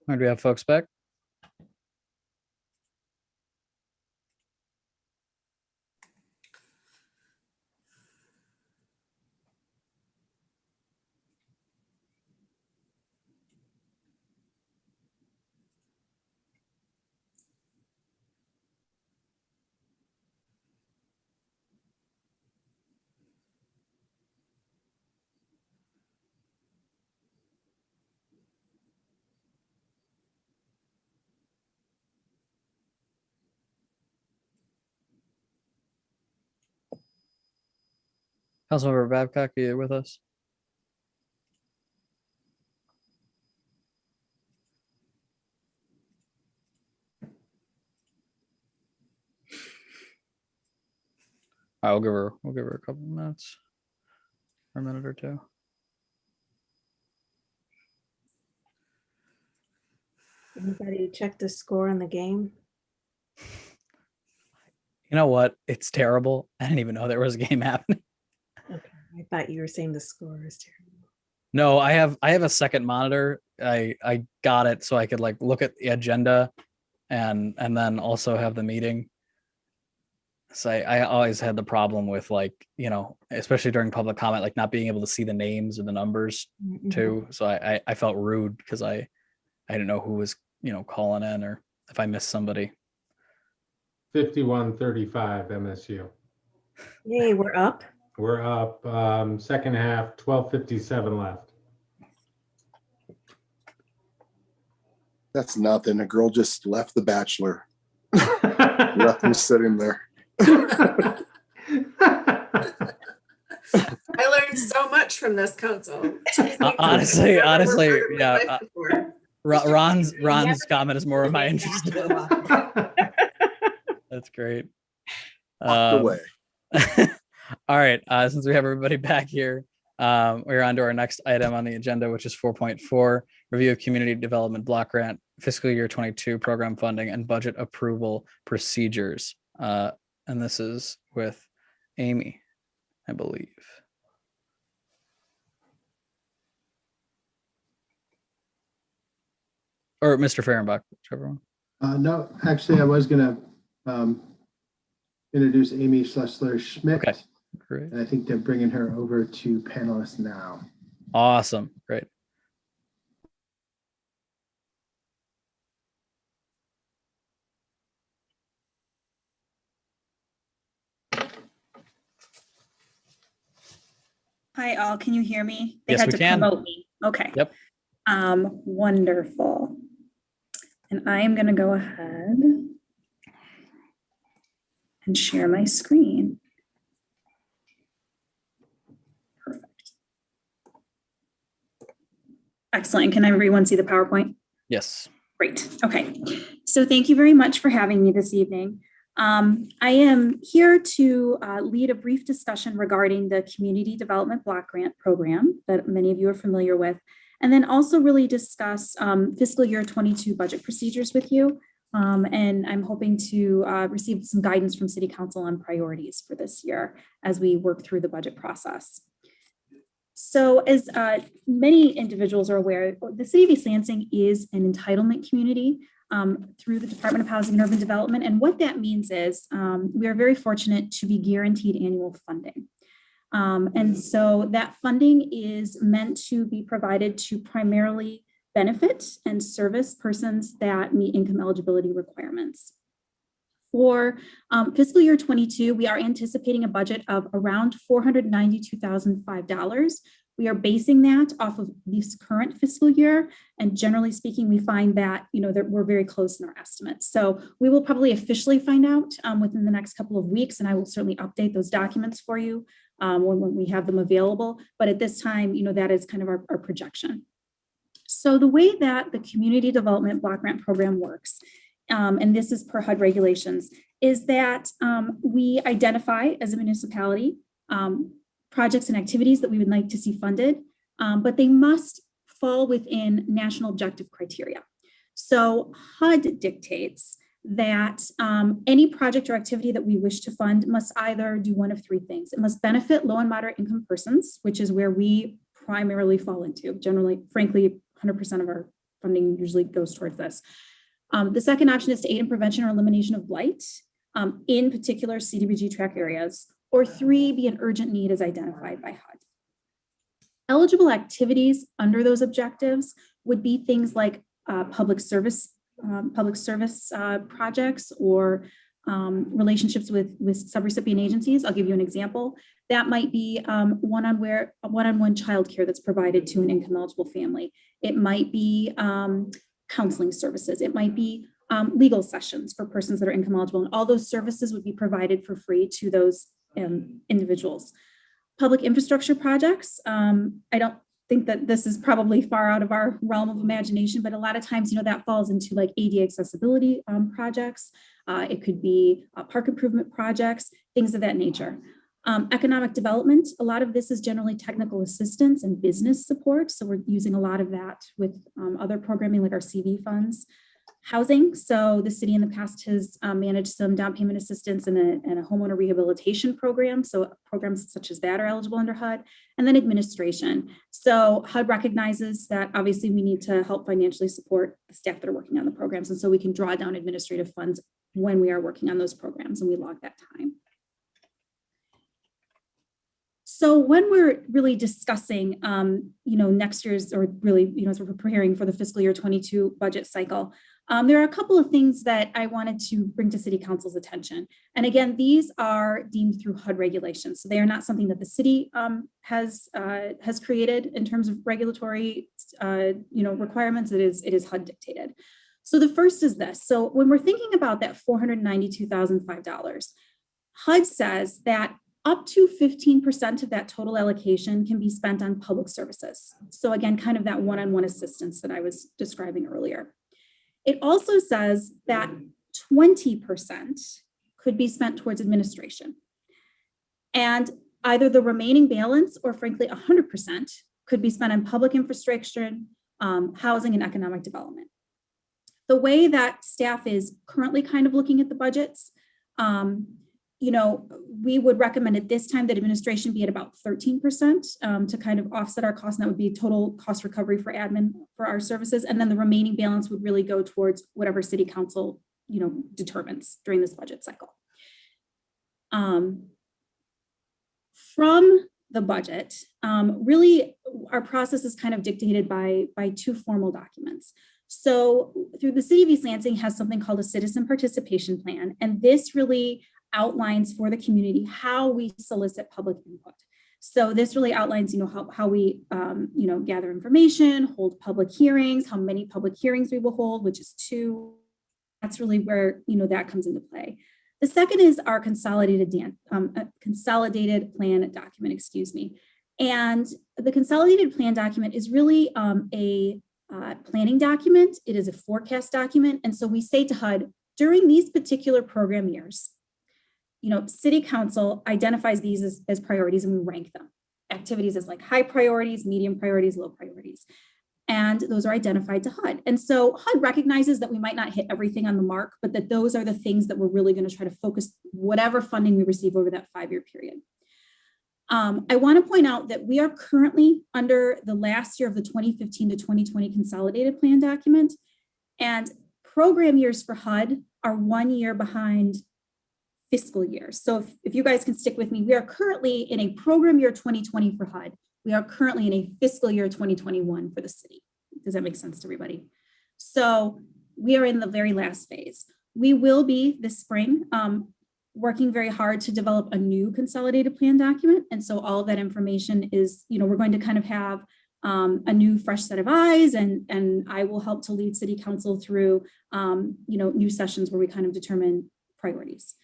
Or do we have folks back? Councilmember Babcock, are you with us? I'll give her. We'll give her a couple minutes, or a minute or two. Anybody check the score on the game? You know what? It's terrible. I didn't even know there was a game happening. Okay, I thought you were saying the score is terrible. No, I have a second monitor. I got it so I could like look at the agenda and then also have the meeting. So I always had the problem with like, you know, especially during public comment, like not being able to see the names or the numbers too. So I felt rude because I didn't know who was, you know, calling in or if I missed somebody. 51-35 MSU. Yay, we're up. We're up. Second half, 12:57 left. That's nothing. A girl just left The Bachelor. Left me sitting there. I learned so much from this council. Honestly, Never heard of my yeah. life before. Ron's comment is more of my interest. That's great. Away. All right. Since we have everybody back here, we're on to our next item on the agenda, which is 4.4, review of community development block grant, fiscal year 22 program funding and budget approval procedures. And this is with Amy, I believe. Or Mr. Fehrenbach, whichever one. No, actually, I was going to introduce Amy Schlesler-Schmidt. Okay, great. And I think they're bringing her over to panelists now. Awesome, great. Hi, all. Can you hear me? They Yes, had we to can. promote me. Okay. Yep. Wonderful. And I am going to go ahead and share my screen. Perfect. Excellent. Can everyone see the PowerPoint? Yes. Great. Okay. So thank you very much for having me this evening. I am here to lead a brief discussion regarding the Community Development Block Grant Program that many of you are familiar with, and then also really discuss fiscal year 22 budget procedures with you. And I'm hoping to receive some guidance from City Council on priorities for this year as we work through the budget process. So as many individuals are aware, the City of East Lansing is an entitlement community through the Department of Housing and Urban Development. And what that means is we are very fortunate to be guaranteed annual funding. And so that funding is meant to be provided to primarily benefit and service persons that meet income eligibility requirements. For fiscal year 22, we are anticipating a budget of around $492,005. We are basing that off of this current fiscal year. And generally speaking, we find that, that we're very close in our estimates. So we will probably officially find out within the next couple of weeks, and I will certainly update those documents for you when we have them available. But at this time, that is kind of our projection. So the way that the Community Development Block Grant Program works, and this is per HUD regulations, is that we identify as a municipality projects and activities that we would like to see funded, but they must fall within national objective criteria. So HUD dictates that any project or activity that we wish to fund must either do one of three things. It must benefit low and moderate income persons, which is where we primarily fall into. Generally, frankly, 100% of our funding usually goes towards this. The second option is to aid in prevention or elimination of blight in particular CDBG track areas, or 3, be an urgent need as identified by HUD. Eligible activities under those objectives would be things like public service projects or relationships with subrecipient agencies. I'll give you an example. That might be one-on-one childcare that's provided to an income eligible family. It might be counseling services. It might be legal sessions for persons that are income eligible, and all those services would be provided for free to those individuals. Public infrastructure projects. I don't think that this is probably far out of our realm of imagination, but a lot of times, that falls into like ADA accessibility projects. It could be park improvement projects, things of that nature. Economic development, a lot of this is generally technical assistance and business support. So we're using a lot of that with other programming like our CV funds. Housing, so the city in the past has managed some down payment assistance and a homeowner rehabilitation program. So programs such as that are eligible under HUD. And then administration. So HUD recognizes that obviously we need to help financially support the staff that are working on the programs. And so we can draw down administrative funds when we are working on those programs, and we log that time. So when we're really discussing, next year's, or really, as we're preparing for the fiscal year 22 budget cycle, there are a couple of things that I wanted to bring to City Council's attention. And again, these are deemed through HUD regulations. So they are not something that the city has created in terms of regulatory, requirements. It is HUD dictated. So the first is this. So when we're thinking about that $492,005, HUD says that up to 15% of that total allocation can be spent on public services. So again, kind of that one-on-one assistance that I was describing earlier. It also says that 20% could be spent towards administration. And either the remaining balance or frankly 100% could be spent on public infrastructure, housing, and economic development. The way that staff is currently kind of looking at the budgets, we would recommend at this time that administration be at about 13% to kind of offset our costs. And that would be total cost recovery for admin for our services. And then the remaining balance would really go towards whatever City Council, determines during this budget cycle. From the budget, really our process is kind of dictated by 2 formal documents. So through the City of East Lansing has something called a citizen participation plan. And this really outlines for the community how we solicit public input. So this really outlines, how we, gather information, hold public hearings, how many public hearings we will hold, which is 2. That's really where, that comes into play. The second is our consolidated plan document, And the consolidated plan document is really a planning document. It is a forecast document. And so we say to HUD, during these particular program years, City Council identifies these as priorities and we rank them. Activities as like high priorities, medium priorities, low priorities. And those are identified to HUD. And so HUD recognizes that we might not hit everything on the mark, but that those are the things that we're really going to try to focus whatever funding we receive over that 5-year period. I want to point out that we are currently under the last year of the 2015 to 2020 consolidated plan document. And program years for HUD are 1 year behind fiscal years. So if you guys can stick with me, we are currently in a program year 2020 for HUD. We are currently in a fiscal year 2021 for the city. Does that make sense to everybody? So we are in the very last phase. We will be this spring working very hard to develop a new consolidated plan document. And so all of that information is, we're going to kind of have a new fresh set of eyes, and I will help to lead City Council through, new sessions where we kind of determine priorities.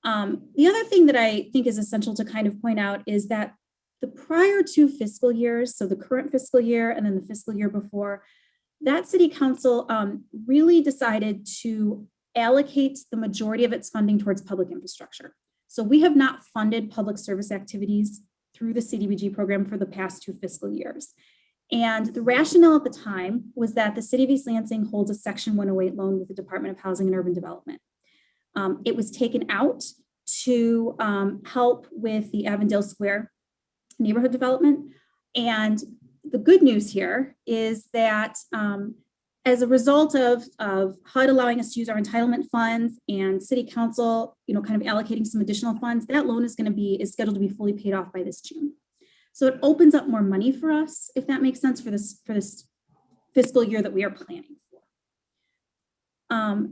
The other thing that I think is essential to kind of point out is that the prior 2 fiscal years, so the current fiscal year and then the fiscal year before, that City Council really decided to allocate the majority of its funding towards public infrastructure. So we have not funded public service activities through the CDBG program for the past 2 fiscal years. And the rationale at the time was that the City of East Lansing holds a Section 108 loan with the Department of Housing and Urban Development. It was taken out to help with the Avondale Square neighborhood development. And the good news here is that as a result of HUD allowing us to use our entitlement funds and City Council, kind of allocating some additional funds, that loan is scheduled to be fully paid off by this June. So it opens up more money for us, if that makes sense, for this fiscal year that we are planning for.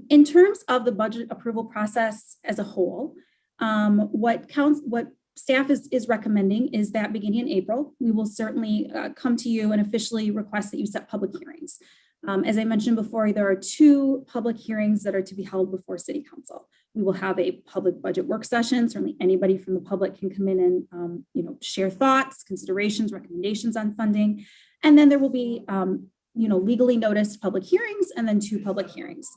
In terms of the budget approval process as a whole, what staff is recommending is that beginning in April, we will certainly come to you and officially request that you set public hearings. As I mentioned before, there are 2 public hearings that are to be held before City Council. We will have a public budget work session. Certainly anybody from the public can come in and share thoughts, considerations, recommendations on funding. And then there will be legally noticed public hearings and then 2 public hearings.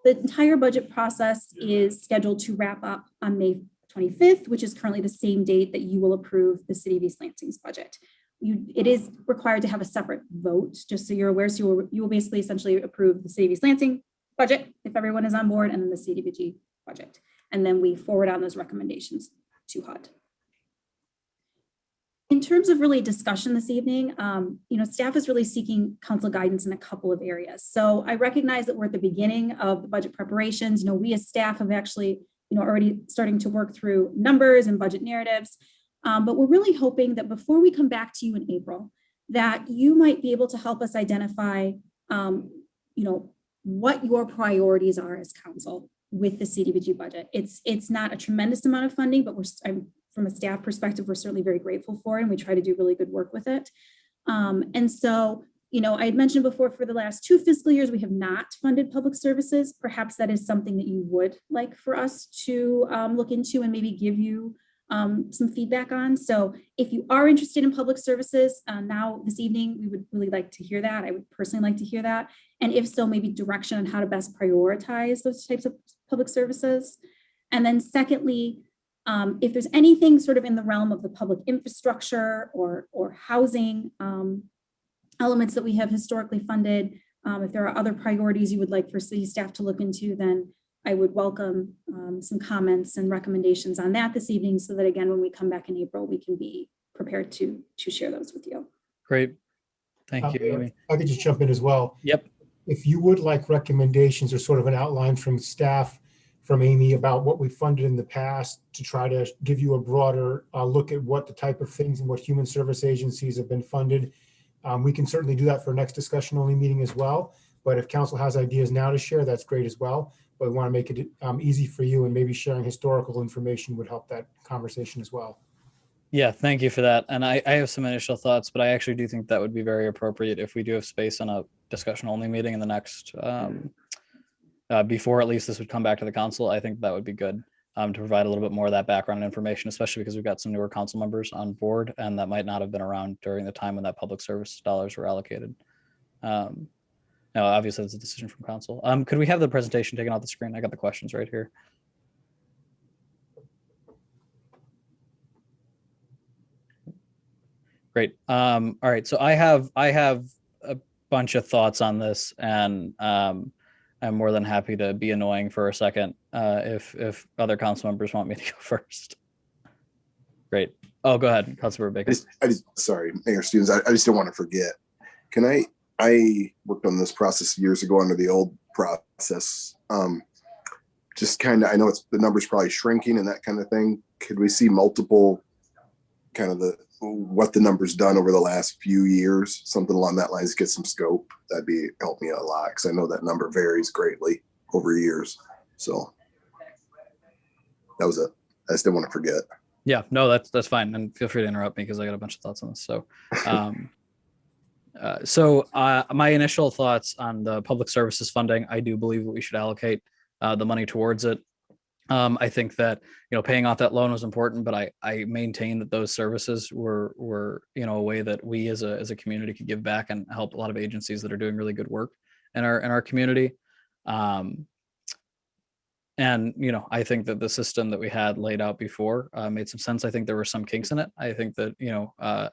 The entire budget process is scheduled to wrap up on May 25th, which is currently the same date that you will approve the City of East Lansing's budget. It is required to have a separate vote, just so you're aware. So you will basically essentially approve the City of East Lansing budget, if everyone is on board, and then the CDBG budget. And then we forward on those recommendations to HUD. In terms of really discussion this evening, staff is really seeking council guidance in a couple of areas. So I recognize that we're at the beginning of the budget preparations. We as staff have actually, already starting to work through numbers and budget narratives. But we're really hoping that before we come back to you in April, that you might be able to help us identify, what your priorities are as council with the CDBG budget. It's not a tremendous amount of funding, but from a staff perspective, we're certainly very grateful for it, and we try to do really good work with it. And so, I had mentioned before, for the last 2 fiscal years, we have not funded public services. Perhaps that is something that you would like for us to look into and maybe give you some feedback on. So if you are interested in public services now this evening, we would really like to hear that. I would personally like to hear that. And if so, maybe direction on how to best prioritize those types of public services. And then secondly, if there's anything sort of in the realm of the public infrastructure or housing elements that we have historically funded, if there are other priorities you would like for city staff to look into, then I would welcome some comments and recommendations on that this evening, so that again, when we come back in April, we can be prepared to share those with you. Great. Thank you, Amy. I could just jump in as well. Yep. If you would like recommendations or sort of an outline from staff, from Amy, about what we funded in the past, to try to give you a broader look at what the type of things and what human service agencies have been funded, we can certainly do that for next discussion only meeting as well. But if council has ideas now to share, that's great as well. But we want to make it easy for you, and maybe sharing historical information would help that conversation as well. Yeah, thank you for that. And I have some initial thoughts, but I actually do think that would be very appropriate if we do have space on a discussion only meeting in the next, before at least this would come back to the council. I think that would be good to provide a little bit more of that background information, especially because we've got some newer council members on board and that might not have been around during the time when that public service dollars were allocated. No, obviously it's a decision from council. Could we have the presentation taken off the screen? I got the questions right here. Great. All right. So I have a bunch of thoughts on this, and I'm more than happy to be annoying for a second if other council members want me to go first. Great. Oh, go ahead, Councilmember Bacon. Sorry, Mayor Stevens. I just don't want to forget. I worked on this process years ago under the old process. Just kind of, I know the number's probably shrinking and that kind of thing. Could we see multiple kind of what the number's done over the last few years, something along that lines, get some scope? That'd help me a lot, because I know that number varies greatly over years. So that was it. I just didn't want to forget. Yeah, no, that's fine. And feel free to interrupt me because I got a bunch of thoughts on this. So, my initial thoughts on the public services funding, I do believe that we should allocate the money towards it. I think that, paying off that loan was important, but I maintain that those services were a way that we as a community could give back and help a lot of agencies that are doing really good work in our community. And, I think that the system that we had laid out before made some sense. I think there were some kinks in it. I think that,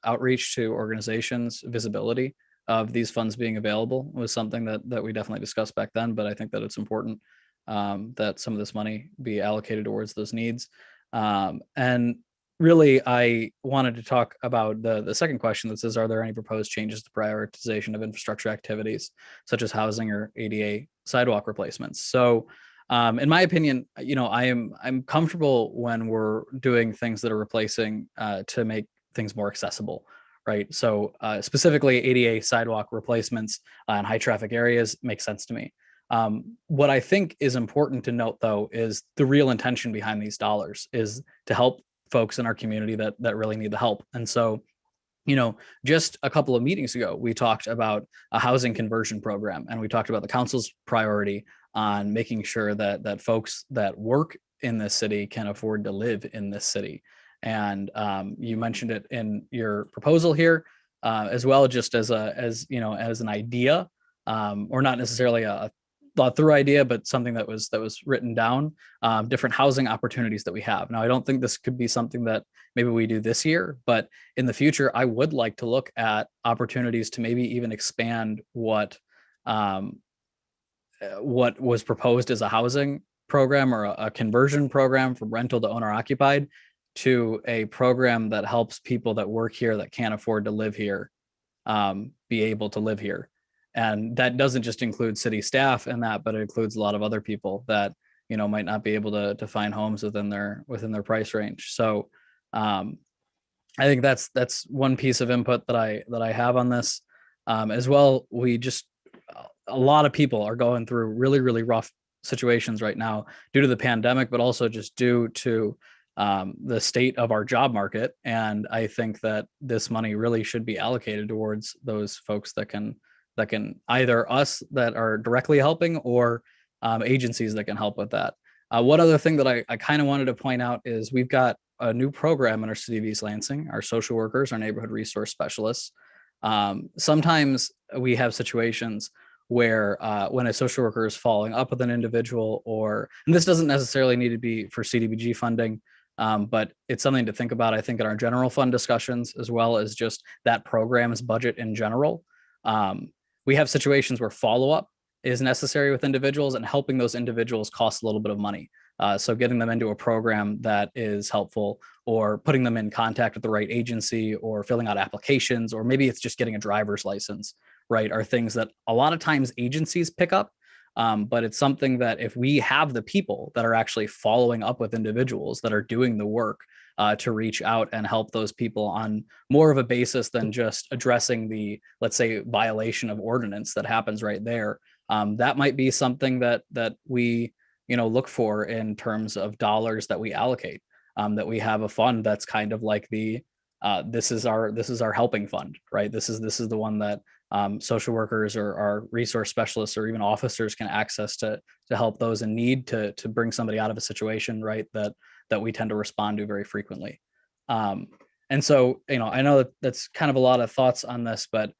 outreach to organizations, visibility of these funds being available was something that we definitely discussed back then. But I think that it's important that some of this money be allocated towards those needs. And really, I wanted to talk about the second question that says, are there any proposed changes to prioritization of infrastructure activities, such as housing or ADA sidewalk replacements? So in my opinion, I'm comfortable when we're doing things that are replacing to make things more accessible, right? So specifically ADA sidewalk replacements in high traffic areas makes sense to me. What I think is important to note, though, is the real intention behind these dollars is to help folks in our community that really need the help. And so, just a couple of meetings ago, we talked about a housing conversion program, and we talked about the council's priority on making sure that folks that work in this city can afford to live in this city. And you mentioned it in your proposal here, as well, just as an idea, or not necessarily a thought through idea, but something that was written down, different housing opportunities that we have. Now, I don't think this could be something that maybe we do this year, but in the future, I would like to look at opportunities to maybe even expand what was proposed as a housing program or a conversion program from rental to owner occupied to a program that helps people that work here that can't afford to live here be able to live here. And that doesn't just include city staff and that, but it includes a lot of other people that, might not be able to find homes within their price range. So I think that's one piece of input that I have on this. As well, a lot of people are going through really, really rough situations right now due to the pandemic, but also just due to the state of our job market. And I think that this money really should be allocated towards those folks that can either us that are directly helping or agencies that can help with that. One other thing that I kind of wanted to point out is we've got a new program in our city of East Lansing, our social workers, our neighborhood resource specialists. Sometimes we have situations where when a social worker is following up with an individual, and this doesn't necessarily need to be for CDBG funding, but it's something to think about, I think, in our general fund discussions, as well as just that program's budget in general. We have situations where follow-up is necessary with individuals, and helping those individuals costs a little bit of money. So getting them into a program that is helpful, or putting them in contact with the right agency, or filling out applications, or maybe it's just getting a driver's license, right, are things that a lot of times agencies pick up. But it's something that if we have the people that are actually following up with individuals that are doing the work to reach out and help those people on more of a basis than just addressing the, let's say, violation of ordinance that happens right there, that might be something that we look for in terms of dollars that we allocate, that we have a fund that's kind of like this is our helping fund, right? This is the one that social workers or our resource specialists or even officers can access to help those in need to bring somebody out of a situation, right, that we tend to respond to very frequently. And so, I know that's kind of a lot of thoughts on this, but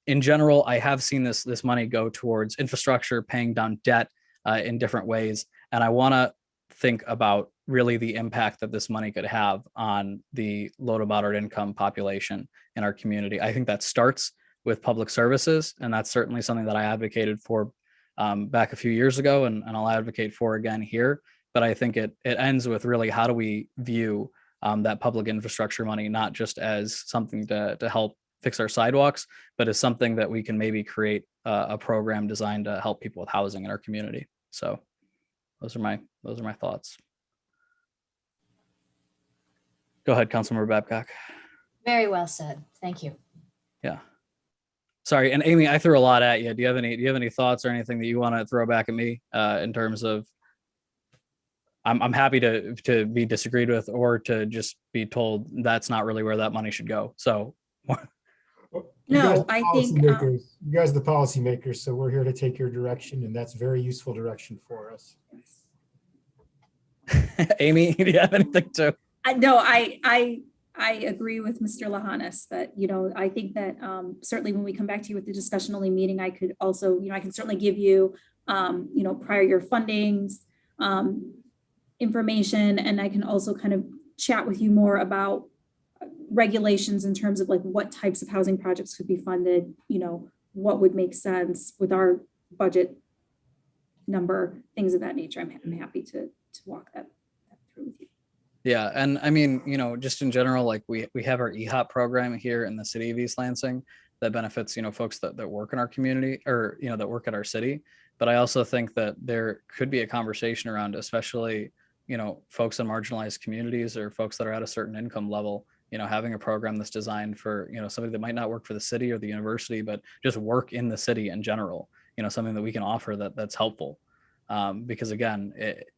in general, I have seen this money go towards infrastructure, paying down debt in different ways. And I want to think about really the impact that this money could have on the low to moderate income population in our community. I think that starts with public services, and that's certainly something that I advocated for back a few years ago, and I'll advocate for again here. But I think it ends with really, how do we view that public infrastructure money, not just as something to help fix our sidewalks, but as something that we can maybe create a program designed to help people with housing in our community. So those are my thoughts. Go ahead, Councilmember Babcock. Very well said. Thank you. Yeah. Sorry, and Amy, I threw a lot at you. Do you have any thoughts or anything that you want to throw back at me in terms of? I'm happy to be disagreed with, or to just be told that's not really where that money should go. So. No, I think you guys are the policymakers, so we're here to take your direction, and that's very useful direction for us. Amy, do you have anything to? No, I agree with Mr. Lahanis that, I think that certainly when we come back to you with the discussion only meeting, I could also, I can certainly give you, prior year fundings, information, and I can also kind of chat with you more about regulations in terms of like what types of housing projects could be funded, what would make sense with our budget number, things of that nature. I'm happy to walk that through with you. Yeah, and I mean, you know, just in general, like we have our EHOP program here in the city of East Lansing that benefits, you know, folks that work in our community or, you know, that work at our city. But I also think that there could be a conversation around, especially, you know, folks in marginalized communities or folks that are at a certain income level, you know, having a program that's designed for, you know, somebody that might not work for the city or the university, but just work in the city in general, you know, something that we can offer that's helpful. Because again,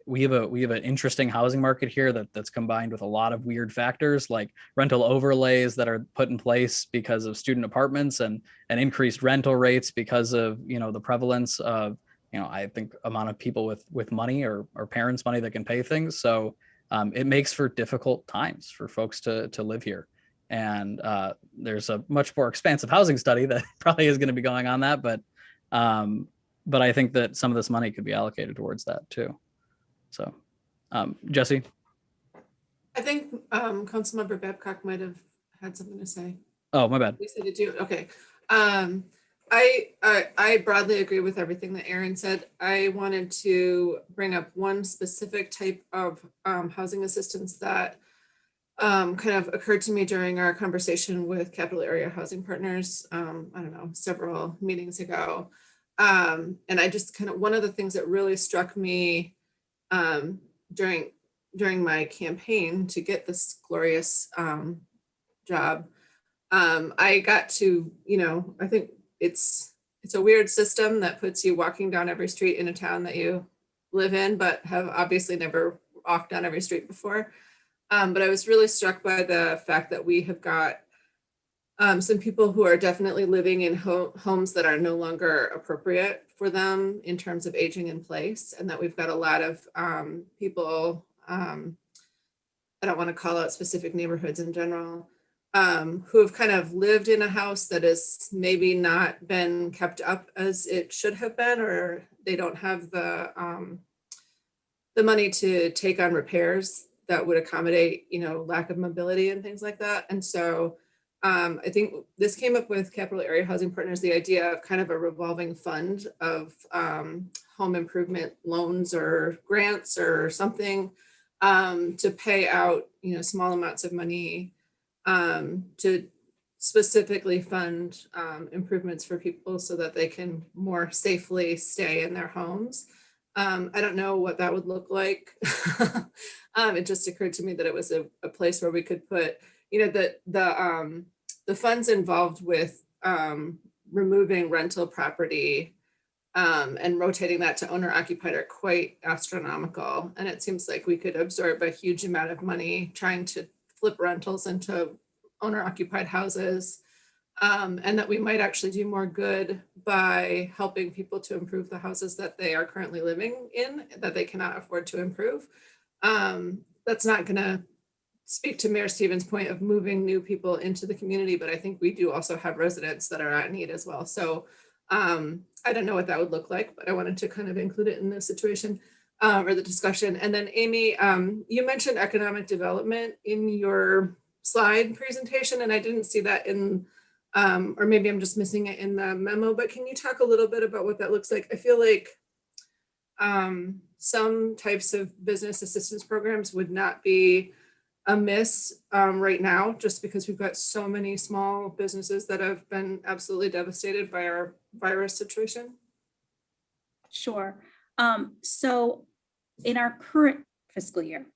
we have an interesting housing market here that's combined with a lot of weird factors like rental overlays that are put in place because of student apartments and increased rental rates because of, you know, the prevalence of, you know, I think amount of people with money or parents' money that can pay things. So it makes for difficult times for folks to live here. And there's a much more expansive housing study that probably is going to be going on that, but I think that some of this money could be allocated towards that too. So, Jesse? I think Councilmember Babcock might have had something to say. Oh, my bad. Lisa, did you? Okay. I broadly agree with everything that Aaron said. I wanted to bring up one specific type of housing assistance that kind of occurred to me during our conversation with Capital Area Housing Partners, I don't know, several meetings ago. And I just kind of, one of the things that really struck me during my campaign to get this glorious job, I got to, you know, I think it's a weird system that puts you walking down every street in a town that you live in, but have obviously never walked down every street before. But I was really struck by the fact that we have got some people who are definitely living in homes that are no longer appropriate for them in terms of aging in place, and that we've got a lot of people, I don't want to call out specific neighborhoods in general, who have kind of lived in a house that has maybe not been kept up as it should have been, or they don't have the money to take on repairs that would accommodate, you know, lack of mobility and things like that. And so I think this came up with Capital Area Housing Partners, the idea of kind of a revolving fund of home improvement loans or grants or something to pay out, you know, small amounts of money to specifically fund improvements for people so that they can more safely stay in their homes. I don't know what that would look like. It just occurred to me that it was a place where we could put, you know, the funds involved with removing rental property and rotating that to owner occupied are quite astronomical. And it seems like we could absorb a huge amount of money trying to flip rentals into owner occupied houses. And that we might actually do more good by helping people to improve the houses that they are currently living in, that they cannot afford to improve. That's not going to speak to Mayor Stevens' point of moving new people into the community, but I think we do also have residents that are at need as well. So I don't know what that would look like, but I wanted to kind of include it in the situation or the discussion. And then Amy, you mentioned economic development in your slide presentation, and I didn't see that in, or maybe I'm just missing it in the memo, but can you talk a little bit about what that looks like? I feel like some types of business assistance programs would not be amiss right now, just because we've got so many small businesses that have been absolutely devastated by our virus situation. Sure. So in our current fiscal year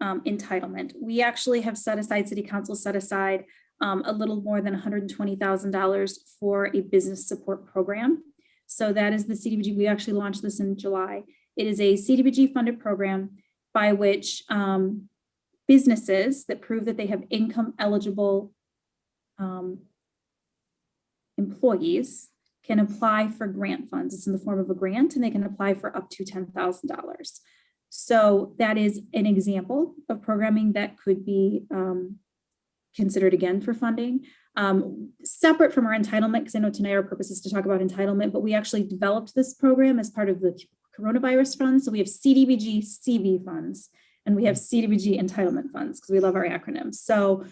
entitlement, we actually have set aside, City Council set aside a little more than $120,000 for a business support program. So that is the CDBG. We actually launched this in July. It is a CDBG funded program by which businesses that prove that they have income eligible employees can apply for grant funds. It's in the form of a grant, and they can apply for up to $10,000. So that is an example of programming that could be considered again for funding. Separate from our entitlement, because I know tonight our purpose is to talk about entitlement, but we actually developed this program as part of the coronavirus fund. So we have CDBG CV funds, and we have CDBG entitlement funds, because we love our acronyms. So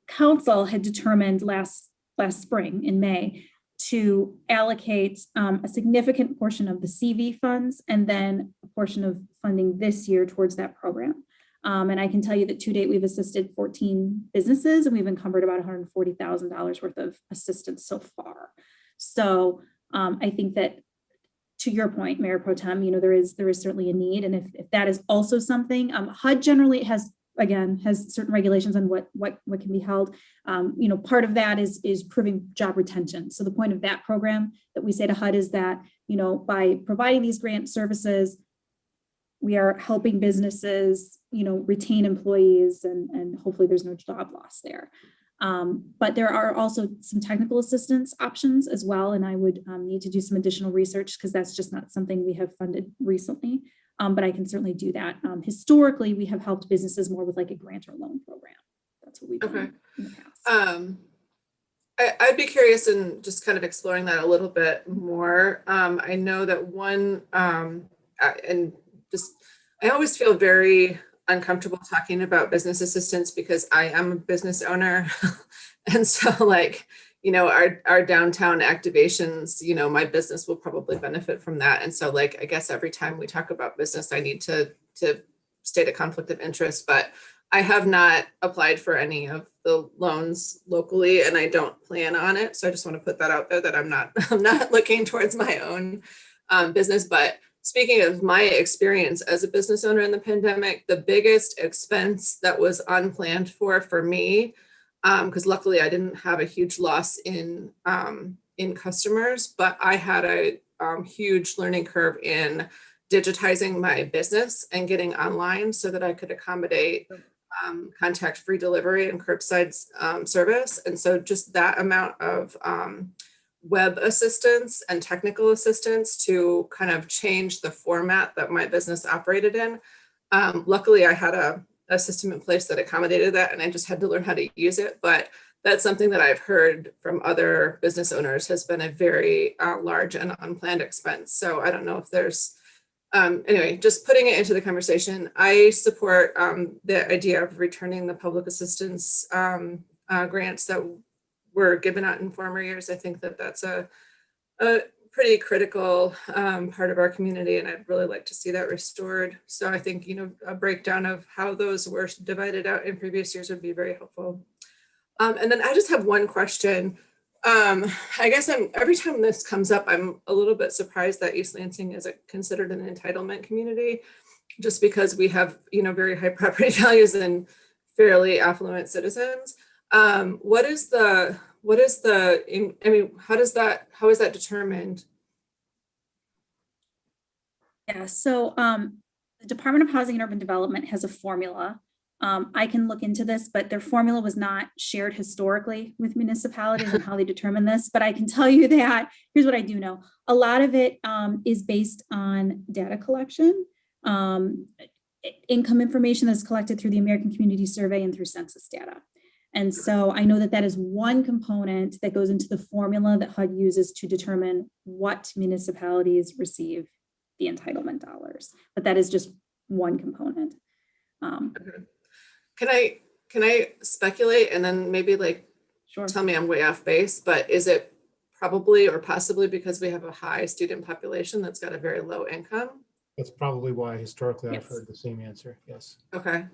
council had determined last spring in May to allocate a significant portion of the CV funds and then a portion of funding this year towards that program. And I can tell you that to date, we've assisted 14 businesses and we've encumbered about $140,000 worth of assistance so far. So I think that, to your point, Mayor Pro Tem, there is certainly a need. And if that is also something, HUD generally has certain regulations on what can be held. Part of that is proving job retention. So the point of that program that we say to HUD is that, by providing these grant services, we are helping businesses, retain employees and hopefully there's no job loss there. But there are also some technical assistance options as well. And I would need to do some additional research because that's just not something we have funded recently. But I can certainly do that. Historically, we have helped businesses more with like a grant or loan program. That's what we've done in the past. I'd be curious in just kind of exploring that a little bit more. I know that I always feel very uncomfortable talking about business assistance because I am a business owner. And so our downtown activations, my business will probably benefit from that. And so I guess every time we talk about business, I need to state a conflict of interest, but I have not applied for any of the loans locally and I don't plan on it. So I just want to put that out there that I'm not looking towards my own business. But speaking of my experience as a business owner in the pandemic, the biggest expense that was unplanned for me, because luckily I didn't have a huge loss in customers, but I had a huge learning curve in digitizing my business and getting online so that I could accommodate contact-free delivery and curbside service. And so just that amount of web assistance and technical assistance to kind of change the format that my business operated in. Luckily, I had a system in place that accommodated that and I just had to learn how to use it. But that's something that I've heard from other business owners has been a very large and unplanned expense. So I don't know if there's, anyway, just putting it into the conversation. I support the idea of returning the public assistance grants that were given out in former years. I think that that's a pretty critical part of our community, and I'd really like to see that restored. So I think, a breakdown of how those were divided out in previous years would be very helpful. And then I just have one question. I guess every time this comes up, I'm a little bit surprised that East Lansing is considered an entitlement community, just because we have, very high property values and fairly affluent citizens. How is that determined? Yeah, so the Department of Housing and Urban Development has a formula. I can look into this, but their formula was not shared historically with municipalities and how they determine this. But I can tell you that, here's what I do know. A lot of it is based on data collection, income information that's collected through the American Community Survey and through census data. And so I know that that is one component that goes into the formula that HUD uses to determine what municipalities receive the entitlement dollars. But that is just one component. Can I speculate and then maybe sure, tell me I'm way off base, but is it probably or possibly because we have a high student population that's got a very low income? That's probably why historically Yes. I've heard the same answer. Yes. Okay.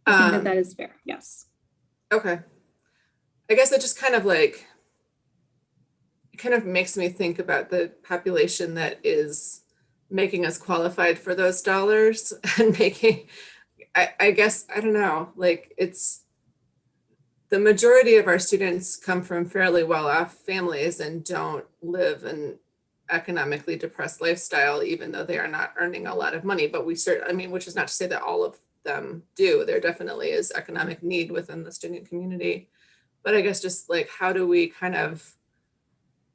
I think that is fair. Yes. Okay. I guess it just kind of makes me think about the population that is making us qualified for those dollars and I guess, I don't know, it's the majority of our students come from fairly well-off families and don't live an economically depressed lifestyle, even though they are not earning a lot of money. But which is not to say that all of them do. There definitely is economic need within the student community. But I guess just how do we kind of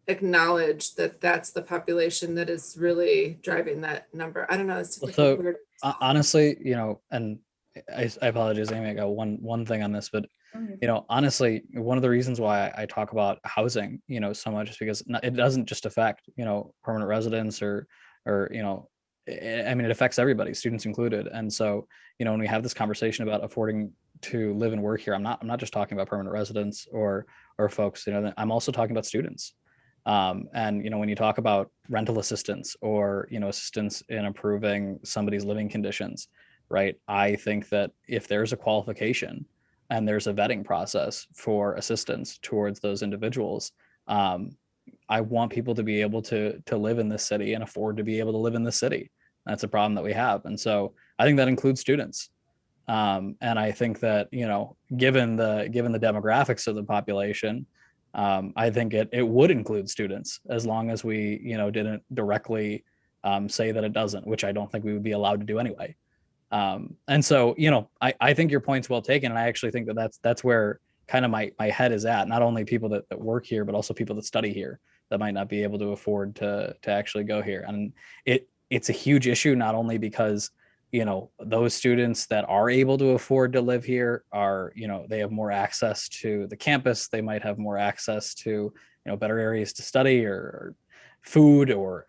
acknowledge that that's the population that is really driving that number? I don't know. It's So weird. honestly, and I apologize, Amy, I got one thing on this, but honestly, one of the reasons why I talk about housing, so much is because it doesn't just affect, permanent residents or it affects everybody, students included. And so, when we have this conversation about affording to live and work here, I'm not just talking about permanent residents or folks, I'm also talking about students. And, when you talk about rental assistance or, assistance in improving somebody's living conditions, right? I think that if there's a qualification and there's a vetting process for assistance towards those individuals, I want people to be able to live in this city and afford to be able to live in this city. That's a problem that we have. And so I think that includes students. And I think that, you know, given the demographics of the population, I think it would include students, as long as we, you know, didn't directly say that it doesn't, which I don't think we would be allowed to do anyway. And so, you know, I think your point's well taken. And I actually think that that's where kind of my head is at. Not only people that work here, but also people that study here that might not be able to afford to actually go here. And it's a huge issue, not only because, you know, those students that are able to afford to live here are, you know, they have more access to the campus. They might have more access to, you know, better areas to study or food, or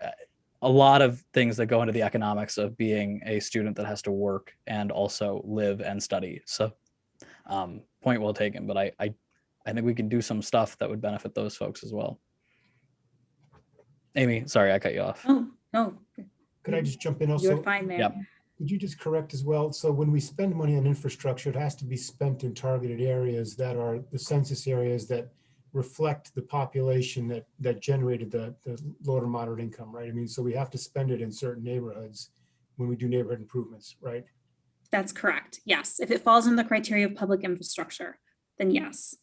a lot of things that go into the economics of being a student that has to work and also live and study. So point well taken, but I think we can do some stuff that would benefit those folks as well. Amy, sorry, I cut you off. Oh, no. Could I just jump in also? You're fine, Mayor. Yep. Could you just correct as well? So when we spend money on infrastructure, it has to be spent in targeted areas that are the census areas that reflect the population that generated the low to moderate income, right? I mean, so we have to spend it in certain neighborhoods when we do neighborhood improvements, right? That's correct. Yes. If it falls in the criteria of public infrastructure, then yes.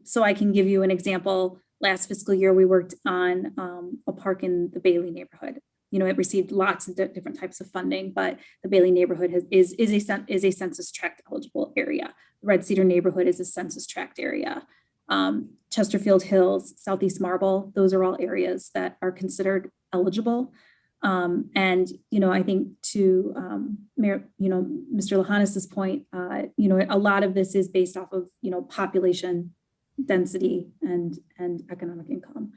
So I can give you an example. Last fiscal year, we worked on a park in the Bailey neighborhood. You know, it received lots of different types of funding, but the Bailey neighborhood is a census tract eligible area. Red Cedar neighborhood is a census tract area. Chesterfield Hills, Southeast Marble, those are all areas that are considered eligible. And, you know, I think to Mayor, you know, Mr. Lahanis's point, you know, a lot of this is based off of, you know, population density and economic income.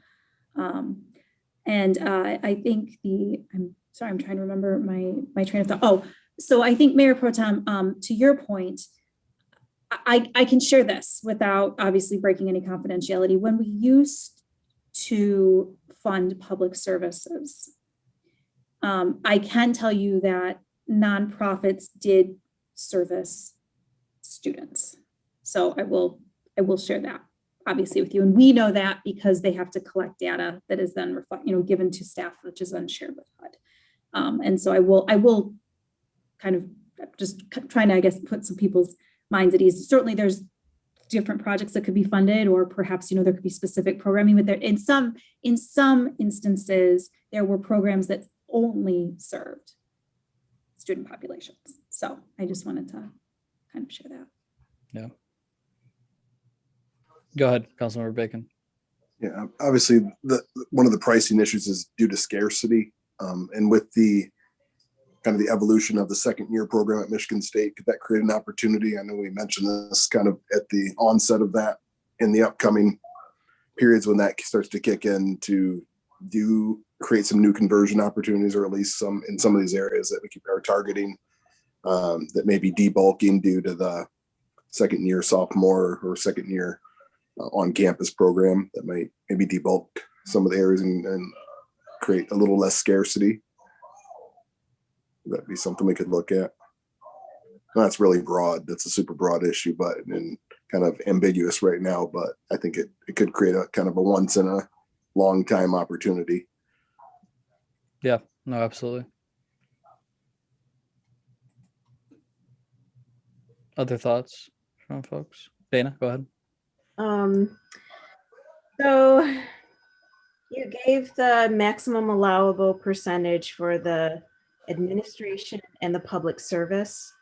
And I think I'm sorry, I'm trying to remember my train of thought. Oh, so I think Mayor Pro Tem, to your point, I can share this without obviously breaking any confidentiality. When we used to fund public services, I can tell you that nonprofits did service students. So I will share that obviously with you. And we know that because they have to collect data that is then given to staff, which is then shared with HUD. And so I will kind of just trying to, I guess, put some people's minds at ease. Certainly there's different projects that could be funded, or perhaps, there could be specific programming with there. In some instances, there were programs that only served student populations. So I just wanted to kind of share that. Yeah. Go ahead, Councilmember Bacon. Yeah, obviously one of the pricing issues is due to scarcity. And with the kind of the evolution of the second year program at Michigan State, could that create an opportunity? I know we mentioned this kind of at the onset of that, in the upcoming periods when that starts to kick in, to create some new conversion opportunities, or at least some in some of these areas that we are targeting, that may be debulking due to the second year sophomore or second year on campus program, that might maybe debulk some of the areas and create a little less scarcity. That'd be something we could look at. That's really broad. That's a super broad issue, but and kind of ambiguous right now, but I think it could create a kind of a once in a long time opportunity. Yeah, no, absolutely. Other thoughts from folks? Dana, go ahead. So you gave the maximum allowable percentage for the administration and the public service,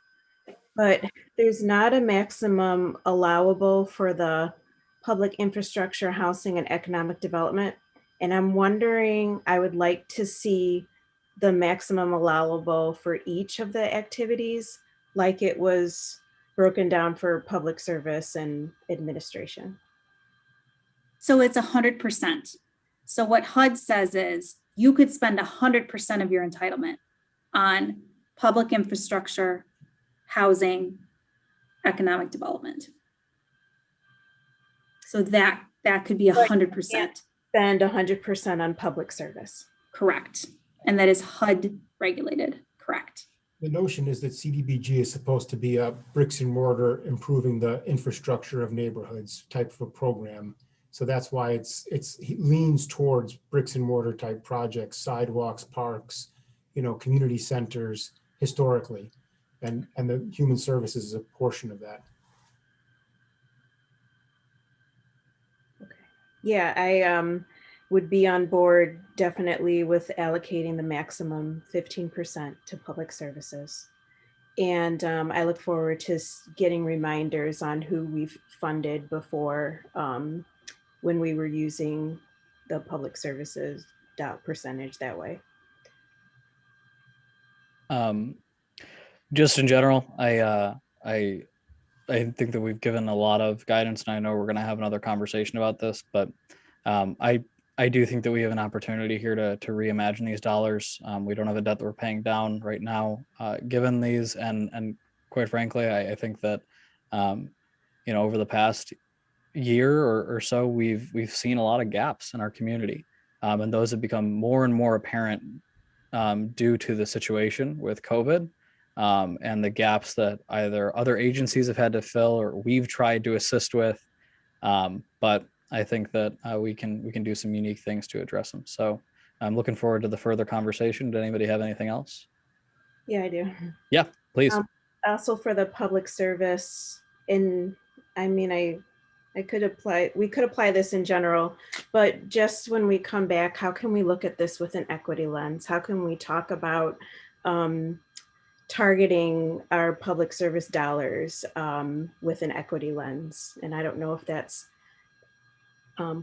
but there's not a maximum allowable for the public infrastructure, housing, and economic development. And I'm wondering, I would like to see the maximum allowable for each of the activities, like it was broken down for public service and administration. So it's 100%. So what HUD says is you could spend 100% of your entitlement on public infrastructure, housing, economic development. So that could be 100%. Spend 100% on public service. Correct. And that is HUD regulated. Correct. The notion is that CDBG is supposed to be a bricks and mortar, improving the infrastructure of neighborhoods type of a program. So that's why it leans towards bricks and mortar type projects, sidewalks, parks, community centers historically, and the human services is a portion of that. Yeah, I would be on board definitely with allocating the maximum 15% to public services. And I look forward to getting reminders on who we've funded before when we were using the public services percentage that way. Just in general, I think that we've given a lot of guidance, and I know we're going to have another conversation about this, but I do think that we have an opportunity here to reimagine these dollars. We don't have a debt that we're paying down right now, given these, and quite frankly, I think that over the past year or so, we've seen a lot of gaps in our community, and those have become more and more apparent due to the situation with COVID. And the gaps that either other agencies have had to fill or we've tried to assist with. But I think that we can do some unique things to address them. So I'm looking forward to the further conversation. Did anybody have anything else? Yeah, I do. Yeah, please. Also for the public service, and I mean, we could apply this in general, but just when we come back, how can we look at this with an equity lens? How can we talk about targeting our public service dollars with an equity lens? And I don't know if that's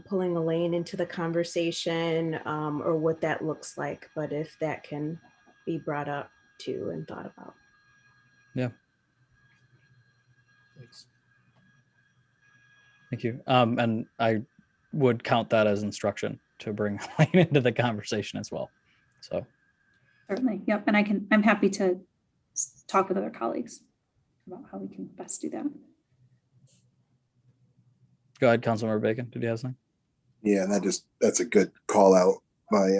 pulling Elaine into the conversation or what that looks like, but if that can be brought up too and thought about. Yeah. Thanks. Thank you. And I would count that as instruction to bring Elaine into the conversation as well. So Certainly. Yep. And I'm happy to talk with other colleagues about how we can best do that. Go ahead, Councilmember Bacon. Did you have something? Yeah, and that's a good call out by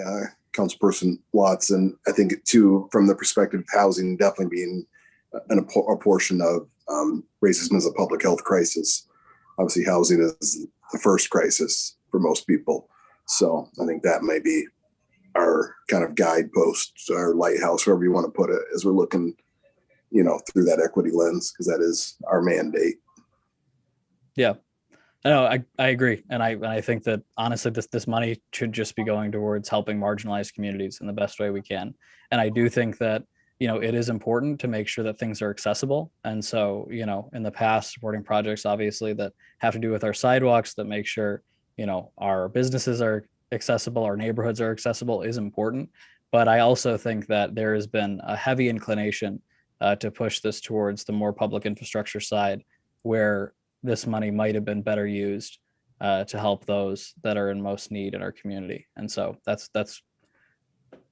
Councilperson Watson. I think too, from the perspective of housing, definitely being a portion of racism as a public health crisis. Obviously, housing is the first crisis for most people. So I think that may be our kind of guidepost, our lighthouse, wherever you want to put it, as we're looking, through that equity lens, because that is our mandate. Yeah. No, I agree. And I think that honestly, this money should just be going towards helping marginalized communities in the best way we can. And I do think that, it is important to make sure that things are accessible. And so, in the past, supporting projects, obviously, that have to do with our sidewalks, that make sure, our businesses are accessible, our neighborhoods are accessible is important. But I also think that there has been a heavy inclination to push this towards the more public infrastructure side, where this money might have been better used to help those that are in most need in our community. And so that's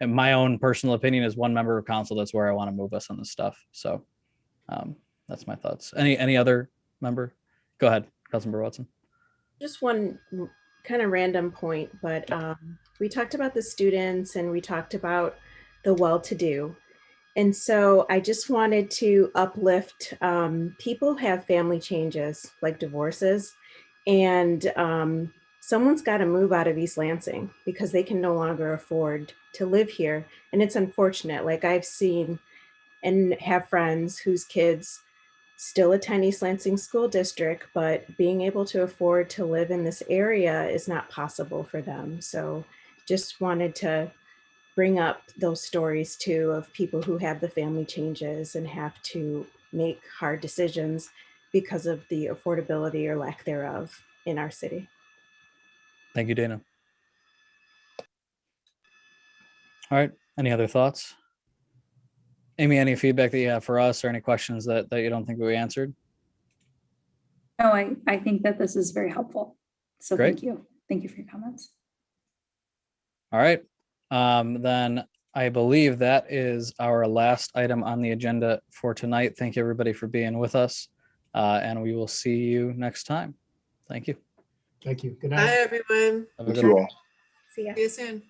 in my own personal opinion as one member of council, that's where I want to move us on this stuff. So that's my thoughts. Any other member? Go ahead, Councilmember Watson. Just one kind of random point, but we talked about the students and we talked about the well-to-do. And so I just wanted to uplift, people have family changes like divorces, and someone's got to move out of East Lansing because they can no longer afford to live here. And it's unfortunate. Like I've seen and have friends whose kids still attend East Lansing School District, but being able to afford to live in this area is not possible for them. So just wanted to bring up those stories too of people who have the family changes and have to make hard decisions because of the affordability or lack thereof in our city. Thank you, Dana. All right, any other thoughts? Amy, any feedback that you have for us or any questions that you don't think we answered? No, I think that this is very helpful. So Great. Thank you. Thank you for your comments. All right. Then I believe that is our last item on the agenda for tonight. Thank you, everybody, for being with us. And we will see you next time. Thank you. Thank you. Good Bye, night. everyone. Have a Thank good you one. all. See ya. See you soon.